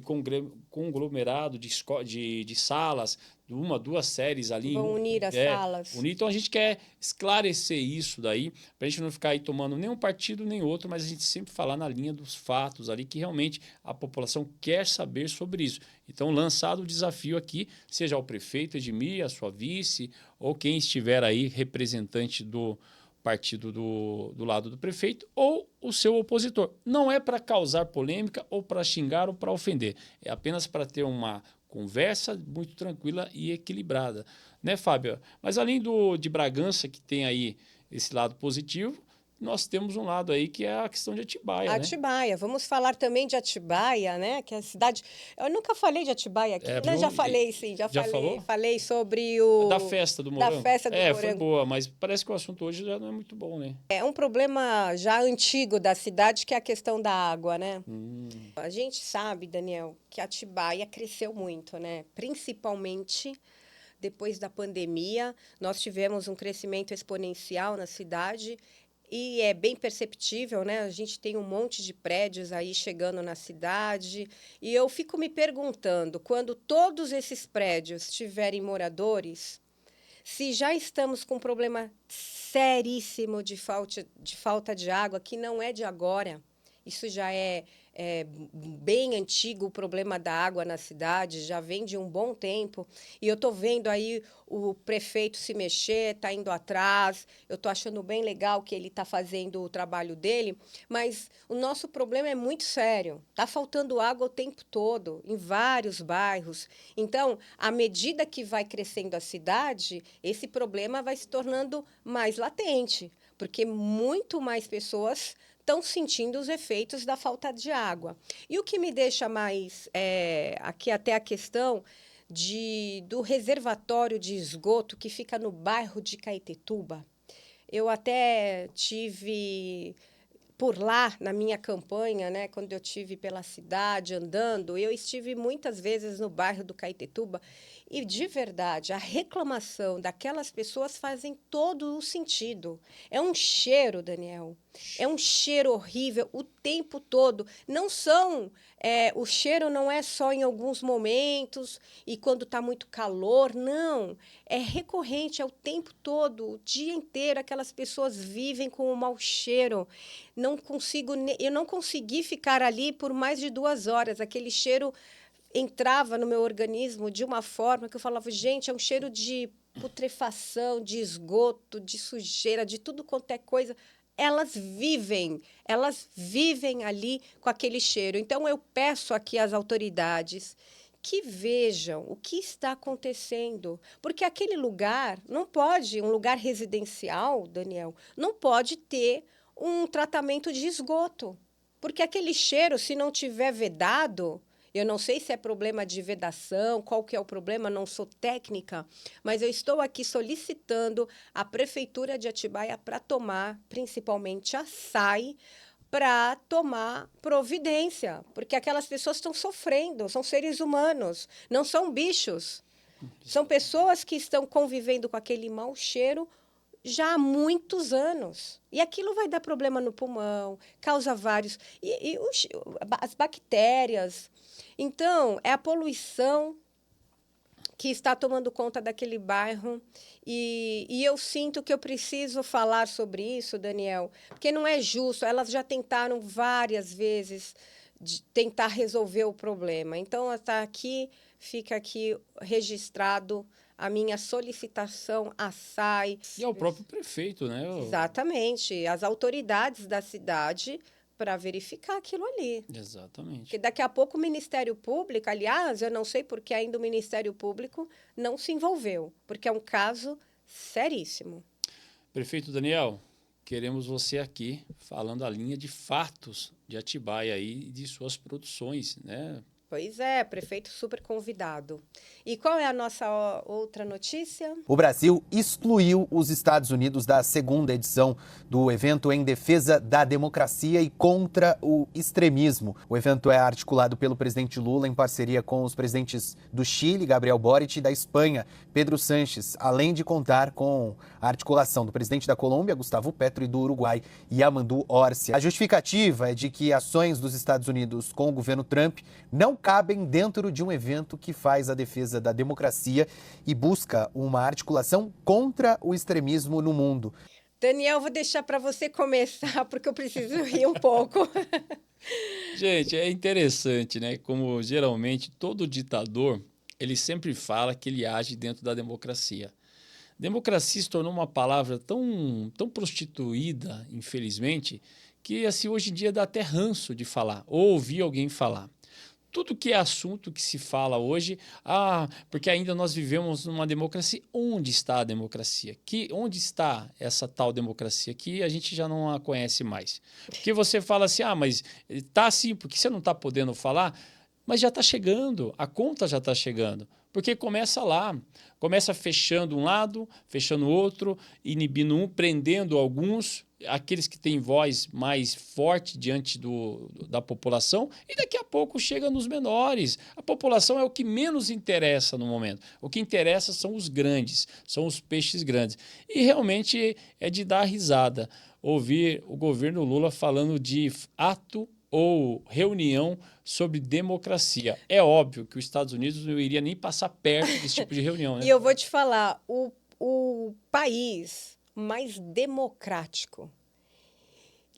conglomerado de salas, uma, duas séries ali. Vão unir as salas. Então, a gente quer esclarecer isso daí, para a gente não ficar aí tomando nem um partido nem outro, mas a gente sempre falar na linha dos fatos ali, que realmente a população quer saber sobre isso. Então, lançado o desafio aqui, seja o prefeito Edmir, a sua vice, ou quem estiver aí representante do partido do lado do prefeito, ou o seu opositor. Não é para causar polêmica, ou para xingar, ou para ofender. É apenas para ter uma conversa muito tranquila e equilibrada. Né, Fábio? Mas além de Bragança, que tem aí esse lado positivo, nós temos um lado aí que é a questão de Atibaia, né? Atibaia. Vamos falar também de Atibaia, né? Que é a cidade... Eu nunca falei de Atibaia aqui, né? Já falei, sim. Já falei. Falou? Falei sobre o... Da festa do morango. Da festa do morango. Foi boa, mas parece que o assunto hoje já não é muito bom, né? É um problema já antigo da cidade, que é a questão da água, né? A gente sabe, Daniel, que Atibaia cresceu muito, né? Principalmente depois da pandemia, nós tivemos um crescimento exponencial na cidade. E é bem perceptível, né? A gente tem um monte de prédios aí chegando na cidade. E eu fico me perguntando, quando todos esses prédios tiverem moradores, se já estamos com um problema seríssimo de falta de água, que não é de agora. Isso já é bem antigo, o problema da água na cidade, já vem de um bom tempo. E eu estou vendo aí o prefeito se mexer, está indo atrás. Eu estou achando bem legal que ele está fazendo o trabalho dele, mas o nosso problema é muito sério. Está faltando água o tempo todo, em vários bairros. Então, à medida que vai crescendo a cidade, esse problema vai se tornando mais latente, porque muito mais pessoas estão sentindo os efeitos da falta de água. E o que me deixa mais aqui até a questão do reservatório de esgoto que fica no bairro de Caetetuba. Eu até tive por lá na minha campanha, né, quando eu estive pela cidade andando, eu estive muitas vezes no bairro do Caetetuba e, de verdade, a reclamação daquelas pessoas fazem todo o sentido. É um cheiro, Daniel, é um cheiro horrível o tempo todo. O cheiro não é só em alguns momentos e quando está muito calor, não. É recorrente, é o tempo todo, o dia inteiro, aquelas pessoas vivem com um mau cheiro. Eu não consegui ficar ali por mais de 2 horas. Aquele cheiro entrava no meu organismo de uma forma que eu falava, gente, é um cheiro de putrefação, de esgoto, de sujeira, de tudo quanto é coisa. Elas vivem ali com aquele cheiro. Então, eu peço aqui às autoridades que vejam o que está acontecendo. Porque aquele lugar não pode, um lugar residencial, Daniel, não pode ter um tratamento de esgoto. Porque aquele cheiro, se não tiver vedado, eu não sei se é problema de vedação, qual que é o problema, não sou técnica, mas eu estou aqui solicitando a Prefeitura de Atibaia para tomar, principalmente a SAI, para tomar providência, porque aquelas pessoas estão sofrendo, são seres humanos, não são bichos. São pessoas que estão convivendo com aquele mau cheiro já há muitos anos. E aquilo vai dar problema no pulmão, causa vários... as bactérias. Então, é a poluição que está tomando conta daquele bairro. E eu sinto que eu preciso falar sobre isso, Daniel, porque não é justo. Elas já tentaram várias vezes tentar resolver o problema. Então, fica aqui registrado a minha solicitação à SAI. E ao próprio prefeito, né? Exatamente. As autoridades da cidade para verificar aquilo ali. Exatamente. Porque daqui a pouco o Ministério Público, aliás, eu não sei por que ainda o Ministério Público não se envolveu, porque é um caso seríssimo. Prefeito Daniel, queremos você aqui falando a linha de fatos de Atibaia aí e de suas produções, né? Pois é, prefeito super convidado. E qual é a nossa outra notícia? O Brasil excluiu os Estados Unidos da segunda edição do evento em defesa da democracia e contra o extremismo. O evento é articulado pelo presidente Lula em parceria com os presidentes do Chile, Gabriel Boric, e da Espanha, Pedro Sánchez, além de contar com a articulação do presidente da Colômbia, Gustavo Petro, e do Uruguai, Yamandu Orsi. A justificativa é de que ações dos Estados Unidos com o governo Trump não cabem dentro de um evento que faz a defesa da democracia e busca uma articulação contra o extremismo no mundo. Daniel, vou deixar para você começar, porque eu preciso rir um pouco. Gente, é interessante, né? Como geralmente todo ditador, ele sempre fala que ele age dentro da democracia. Democracia se tornou uma palavra tão prostituída, infelizmente, que assim, hoje em dia dá até ranço de falar, ou ouvir alguém falar. tudo que é assunto que se fala hoje, porque ainda nós vivemos numa democracia. Onde está a democracia? Onde está essa tal democracia que a gente já não a conhece mais? Porque você fala assim, mas está assim, porque você não está podendo falar, mas já está chegando, a conta já está chegando. Porque começa lá, começa fechando um lado, fechando o outro, inibindo um, prendendo alguns, aqueles que têm voz mais forte diante da população, e daqui a pouco chega nos menores. A população é o que menos interessa no momento. O que interessa são os grandes, são os peixes grandes. E realmente é de dar risada ouvir o governo Lula falando de ato ou reunião sobre democracia. É óbvio que os Estados Unidos não iria nem passar perto desse tipo de reunião, né? E eu vou te falar, o país mais democrático,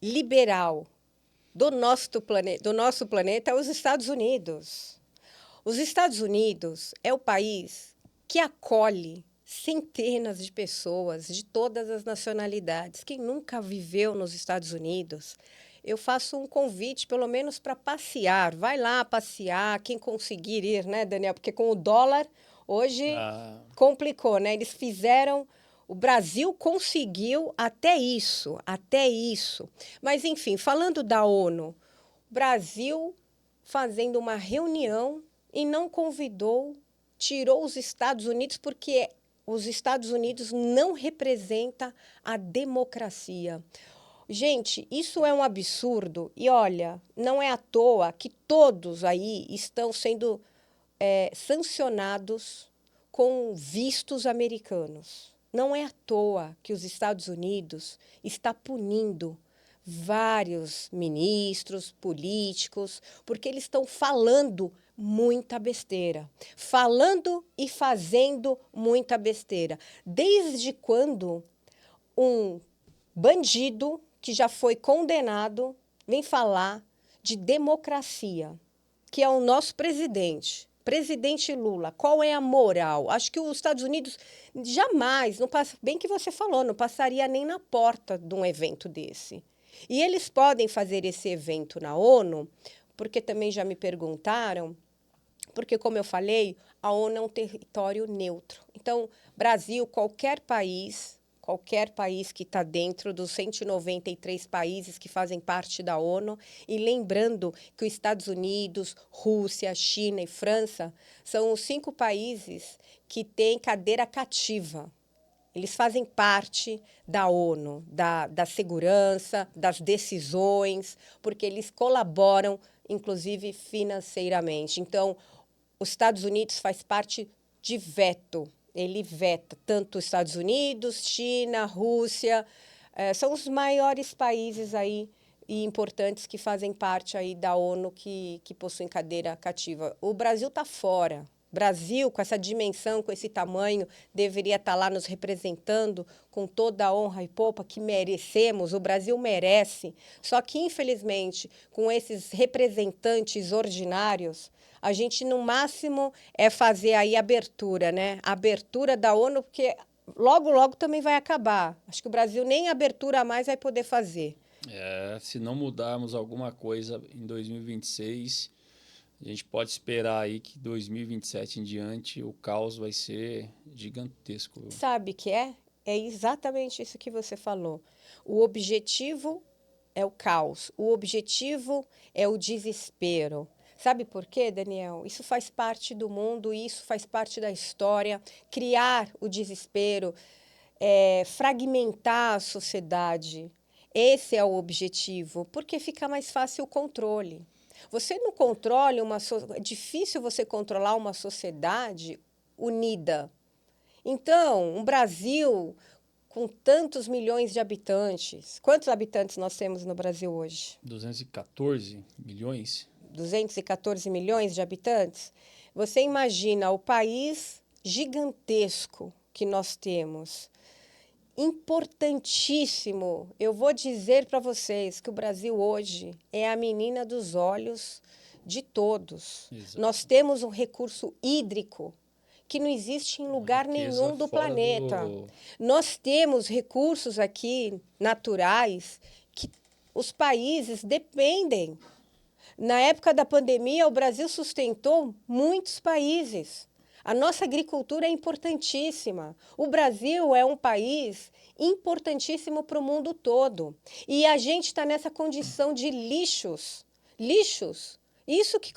liberal do nosso planeta é os Estados Unidos. Os Estados Unidos é o país que acolhe centenas de pessoas de todas as nacionalidades. Quem nunca viveu nos Estados Unidos, eu faço um convite, pelo menos para passear. Vai lá passear, quem conseguir ir, né, Daniel? Porque com o dólar, hoje complicou, né? Eles fizeram... O Brasil conseguiu até isso. Mas, enfim, falando da ONU, o Brasil fazendo uma reunião e não convidou, tirou os Estados Unidos, porque os Estados Unidos não representam a democracia. Gente, isso é um absurdo. E, olha, não é à toa que todos aí estão sendo sancionados com vistos americanos. Não é à toa que os Estados Unidos está punindo vários ministros, políticos, porque eles estão falando muita besteira. Falando e fazendo muita besteira. Desde quando um bandido que já foi condenado vem falar de democracia, que é o nosso presidente Lula? Qual é a moral? Acho que os Estados Unidos jamais, não passa, bem que você falou, não passaria nem na porta de um evento desse. E eles podem fazer esse evento na ONU, porque também já me perguntaram, porque, como eu falei, a ONU é um território neutro. Então, Brasil, qualquer país que está dentro dos 193 países que fazem parte da ONU, e lembrando que os Estados Unidos, Rússia, China e França são os 5 países que têm cadeira cativa. Eles fazem parte da ONU, da segurança, das decisões, porque eles colaboram, inclusive, financeiramente. Então, os Estados Unidos faz parte de veto. Ele veta tanto os Estados Unidos, China, Rússia, são os maiores países aí e importantes que fazem parte aí da ONU que possuem cadeira cativa. O Brasil está fora. O Brasil, com essa dimensão, com esse tamanho, deveria estar lá nos representando com toda a honra e pompa que merecemos. O Brasil merece. Só que, infelizmente, com esses representantes ordinários, a gente, no máximo, é fazer aí abertura, né? A abertura da ONU, porque logo, logo também vai acabar. Acho que o Brasil nem abertura a mais vai poder fazer. Se não mudarmos alguma coisa em 2026, a gente pode esperar aí que 2027 em diante o caos vai ser gigantesco. Sabe o que é? É exatamente isso que você falou. O objetivo é o caos. O objetivo é o desespero. Sabe por quê, Daniel? Isso faz parte do mundo, isso faz parte da história. Criar o desespero, fragmentar a sociedade. Esse é o objetivo, porque fica mais fácil o controle. Você não controla é difícil você controlar uma sociedade unida. Então, um Brasil com tantos milhões de habitantes. Quantos habitantes nós temos no Brasil hoje? 214 milhões. 214 milhões de habitantes? Você imagina o país gigantesco que nós temos. Importantíssimo. Eu vou dizer para vocês que o Brasil hoje é a menina dos olhos de todos. Exato. Nós temos um recurso hídrico que não existe em lugar nenhum do planeta. Nós temos recursos aqui naturais que os países dependem. Na época da pandemia, o Brasil sustentou muitos países. A nossa agricultura é importantíssima. O Brasil é um país importantíssimo para o mundo todo. E a gente está nessa condição de lixos. Lixos. Isso que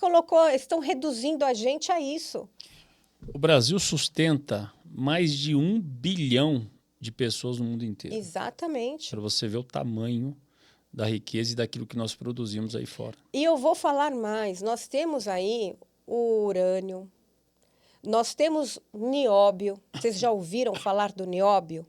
estão reduzindo a gente a isso. O Brasil sustenta mais de 1 bilhão de pessoas no mundo inteiro. Exatamente. Para você ver o tamanho da riqueza e daquilo que nós produzimos aí fora. E eu vou falar mais. Nós temos aí o urânio, nós temos nióbio. Vocês já ouviram falar do nióbio?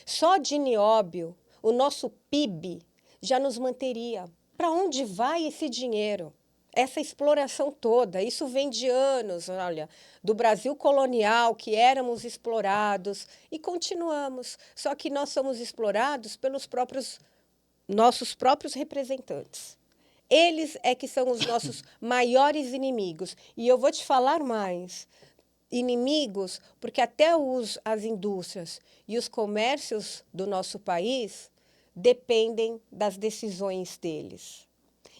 Só de nióbio, o nosso PIB já nos manteria. Para onde vai esse dinheiro? Essa exploração toda, isso vem de anos, olha, do Brasil colonial, que éramos explorados e continuamos. Só que nós somos explorados pelos nossos próprios representantes. Eles é que são os nossos maiores inimigos. E eu vou te falar mais. Inimigos, porque até as indústrias e os comércios do nosso país dependem das decisões deles.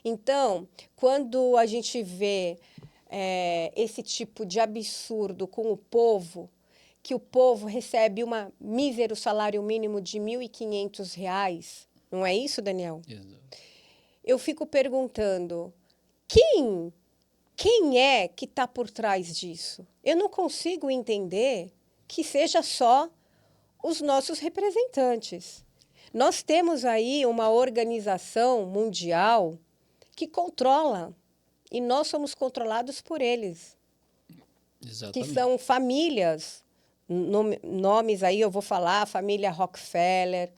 Então, quando a gente vê esse tipo de absurdo com o povo, que o povo recebe um mísero salário mínimo de R$ 1.500, não é isso, Daniel? Exato. Eu fico perguntando, quem é que está por trás disso? Eu não consigo entender que seja só os nossos representantes. Nós temos aí uma organização mundial que controla, e nós somos controlados por eles. Exatamente. Que são famílias, nomes aí eu vou falar, a família Rockefeller,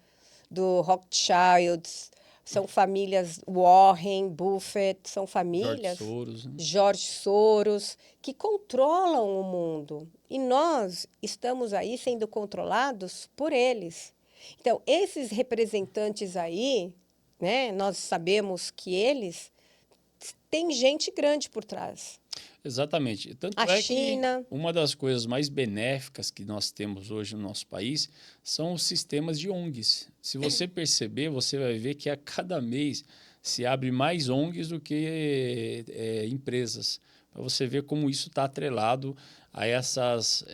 do Rothschilds, são famílias Warren, Buffett, são famílias George Soros, que controlam o mundo. E nós estamos aí sendo controlados por eles. Então, esses representantes aí, né, nós sabemos que eles têm gente grande por trás. Exatamente. Tanto é China. Que uma das coisas mais benéficas que nós temos hoje no nosso país são os sistemas de ONGs. Se você perceber, você vai ver que a cada mês se abre mais ONGs do que empresas. Para você ver como isso está atrelado a essas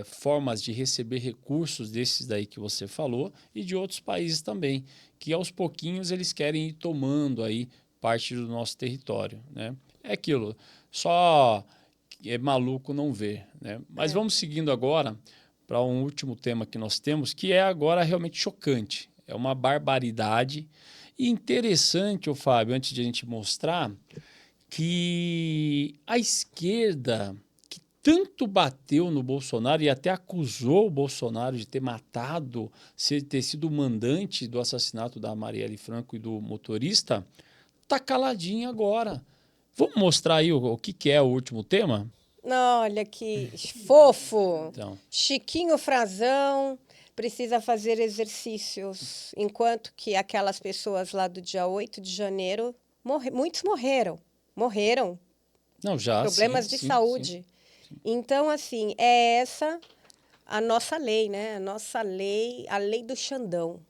formas de receber recursos desses daí que você falou e de outros países também, que aos pouquinhos eles querem ir tomando aí parte do nosso território, né? É aquilo, só é maluco não ver, né? Mas vamos seguindo agora para um último tema que nós temos, que é agora realmente chocante, é uma barbaridade e interessante, Fábio, antes de a gente mostrar, que a esquerda, que tanto bateu no Bolsonaro e até acusou o Bolsonaro de ter matado, ter sido o mandante do assassinato da Marielle Franco e do motorista, está caladinha agora. Vamos mostrar aí o que é o último tema? Olha que fofo. Então. Chiquinho Frazão precisa fazer exercícios, enquanto que aquelas pessoas lá do dia 8 de janeiro, muitos morreram. Não, já. Problemas de saúde. Sim. Então, assim, é essa a nossa lei, né? A nossa lei, a lei do Xandão.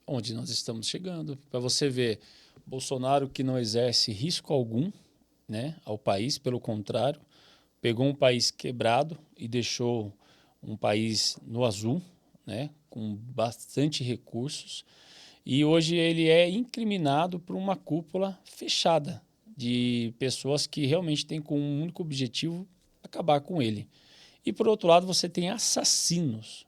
Onde nós estamos chegando. Para você ver, Bolsonaro que não exerce risco algum, né, ao país, pelo contrário, pegou um país quebrado e deixou um país no azul, né, com bastante recursos, e hoje ele é incriminado por uma cúpula fechada de pessoas que realmente têm como único objetivo acabar com ele. E, por outro lado, você tem assassinos,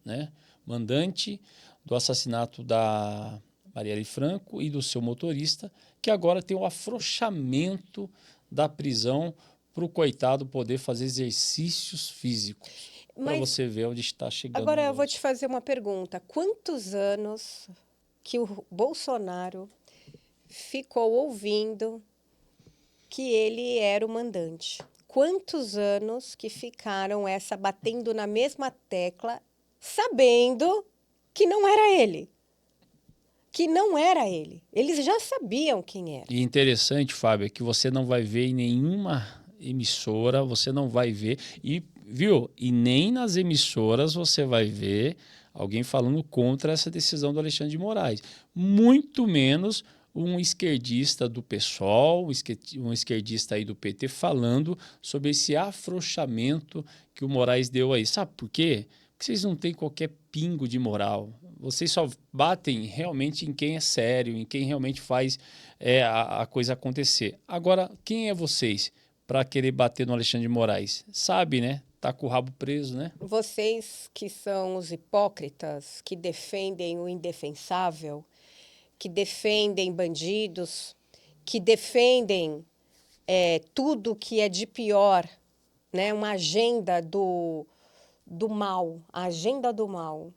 né, mandante do assassinato da Marielle Franco e do seu motorista, que agora tem o afrouxamento da prisão para o coitado poder fazer exercícios físicos. Para você ver onde está chegando. Agora eu vou te fazer uma pergunta. Quantos anos que o Bolsonaro ficou ouvindo que ele era o mandante? Quantos anos que ficaram batendo na mesma tecla, sabendo que não era ele? Que não era ele. Eles já sabiam quem era. E interessante, Fábio, é que você não vai ver em nenhuma emissora, você não vai ver, e nem nas emissoras você vai ver alguém falando contra essa decisão do Alexandre de Moraes. Muito menos um esquerdista do PSOL, um esquerdista aí do PT, falando sobre esse afrouxamento que o Moraes deu aí. Sabe por quê? Porque vocês não têm qualquer pingo de moral. Vocês só batem realmente em quem é sério, em quem realmente faz a coisa acontecer. Agora, quem é vocês para querer bater no Alexandre de Moraes? Sabe, né? Tá com o rabo preso, né? Vocês que são os hipócritas, que defendem o indefensável, que defendem bandidos, que defendem tudo que é de pior, né? Uma agenda do mal, a agenda do mal.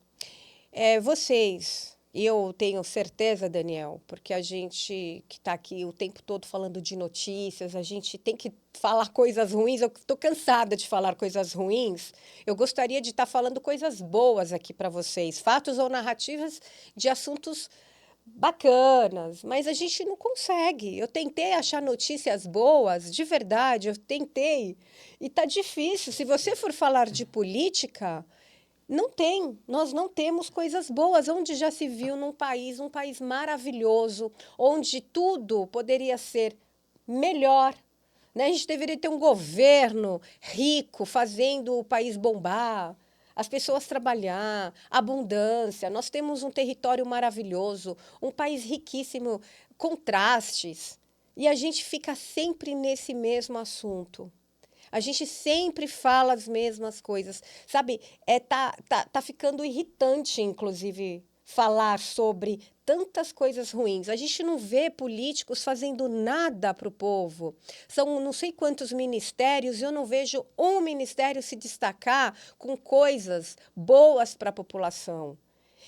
Vocês, e eu tenho certeza, Daniel, porque a gente que está aqui o tempo todo falando de notícias, a gente tem que falar coisas ruins, eu estou cansada de falar coisas ruins, eu gostaria de estar falando coisas boas aqui para vocês, fatos ou narrativas de assuntos bacanas, mas a gente não consegue. Eu tentei achar notícias boas, de verdade, eu tentei, e está difícil. Se você for falar de política, não tem, nós não temos coisas boas, onde já se viu um país maravilhoso, onde tudo poderia ser melhor, né? A gente deveria ter um governo rico, fazendo o país bombar, as pessoas trabalhar, abundância. Nós temos um território maravilhoso, um país riquíssimo, contrastes. E a gente fica sempre nesse mesmo assunto. A gente sempre fala as mesmas coisas. Sabe, tá ficando irritante, inclusive, falar sobre tantas coisas ruins. A gente não vê políticos fazendo nada para o povo. São não sei quantos ministérios e eu não vejo um ministério se destacar com coisas boas para a população.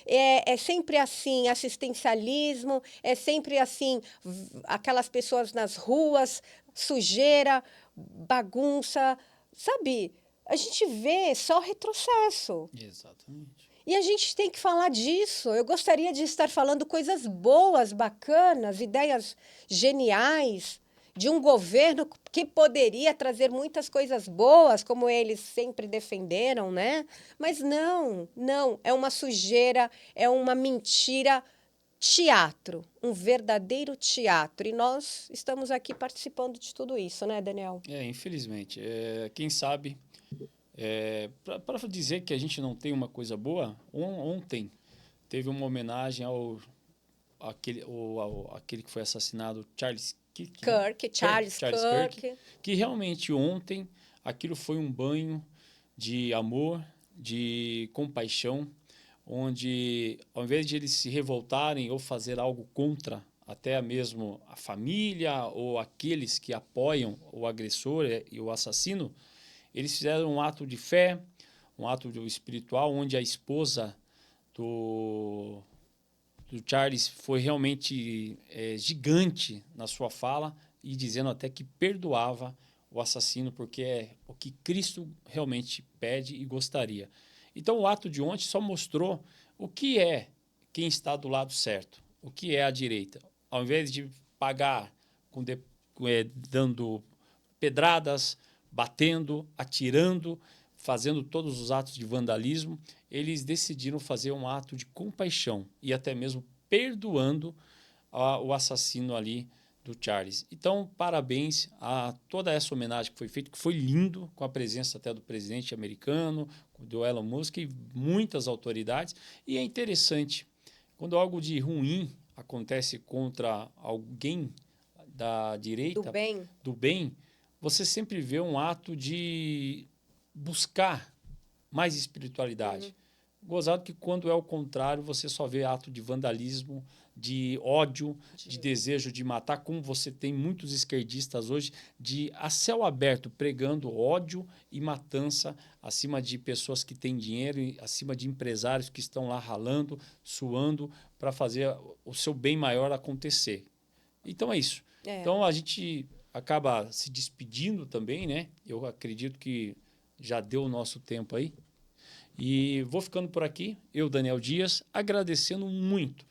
É sempre assim, assistencialismo, é sempre assim, aquelas pessoas nas ruas, sujeira, bagunça, sabe? A gente vê só retrocesso. Exatamente. E a gente tem que falar disso. Eu gostaria de estar falando coisas boas, bacanas, ideias geniais de um governo que poderia trazer muitas coisas boas, como eles sempre defenderam, né? Mas não. É uma sujeira, é uma mentira, teatro, um verdadeiro teatro. E nós estamos aqui participando de tudo isso, né, Daniel? Infelizmente. Quem sabe... para dizer que a gente não tem uma coisa boa, ontem teve uma homenagem àquele que foi assassinado, Charles Kirk, que realmente ontem aquilo foi um banho de amor, de compaixão, onde ao invés de eles se revoltarem ou fazer algo contra até mesmo a família ou aqueles que apoiam o agressor e o assassino, eles fizeram um ato de fé, um ato espiritual, onde a esposa do Charles foi realmente gigante na sua fala e dizendo até que perdoava o assassino, porque é o que Cristo realmente pede e gostaria. Então, o ato de ontem só mostrou o que é quem está do lado certo, o que é a direita. Ao invés de pagar dando pedradas, batendo, atirando, fazendo todos os atos de vandalismo, eles decidiram fazer um ato de compaixão e até mesmo perdoando o assassino ali do Charles. Então, parabéns a toda essa homenagem que foi feita, que foi lindo, com a presença até do presidente americano, do Elon Musk e muitas autoridades. E é interessante, quando algo de ruim acontece contra alguém da direita, do bem, você sempre vê um ato de buscar mais espiritualidade. Gozado que quando é o contrário, você só vê ato de vandalismo, de ódio, de desejo de matar, como você tem muitos esquerdistas hoje, a céu aberto, pregando ódio e matança acima de pessoas que têm dinheiro, acima de empresários que estão lá ralando, suando, para fazer o seu bem maior acontecer. Então é isso. Então a gente acaba se despedindo também, né? Eu acredito que já deu o nosso tempo aí. E vou ficando por aqui, eu, Daniel Dias, agradecendo muito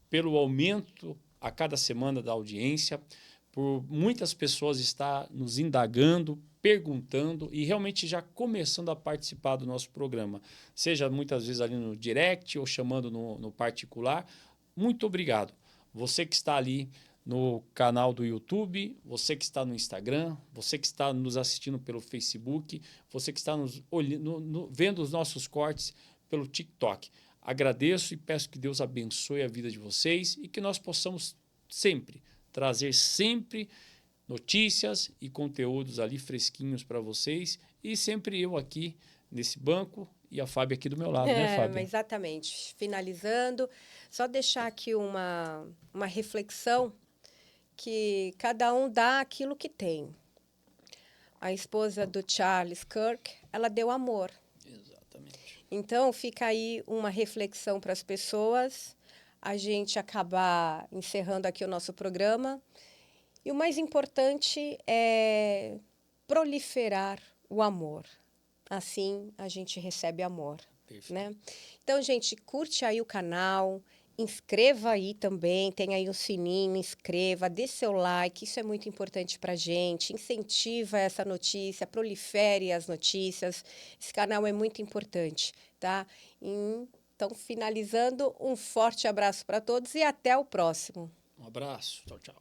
pelo aumento a cada semana da audiência, por muitas pessoas estar nos indagando, perguntando e realmente já começando a participar do nosso programa. Seja muitas vezes ali no direct ou chamando no particular. Muito obrigado. Você que está ali no canal do YouTube, você que está no Instagram, você que está nos assistindo pelo Facebook, você que está vendo os nossos cortes pelo TikTok. Agradeço e peço que Deus abençoe a vida de vocês e que nós possamos sempre trazer notícias e conteúdos ali fresquinhos para vocês, e sempre eu aqui nesse banco e a Fábia aqui do meu lado, né, Fábia? Exatamente. Finalizando, só deixar aqui uma reflexão, que cada um dá aquilo que tem. A esposa do Charles Kirk, ela deu amor. Exatamente. Então, fica aí uma reflexão para as pessoas, a gente acabar encerrando aqui o nosso programa. E o mais importante é proliferar o amor. Assim, a gente recebe amor, né? Então, gente, curte aí o canal, inscreva aí também, tem aí o sininho, inscreva, dê seu like, isso é muito importante para a gente, incentiva essa notícia, prolifere as notícias, esse canal é muito importante, tá? Então, finalizando, um forte abraço para todos e até o próximo. Um abraço, tchau, tchau.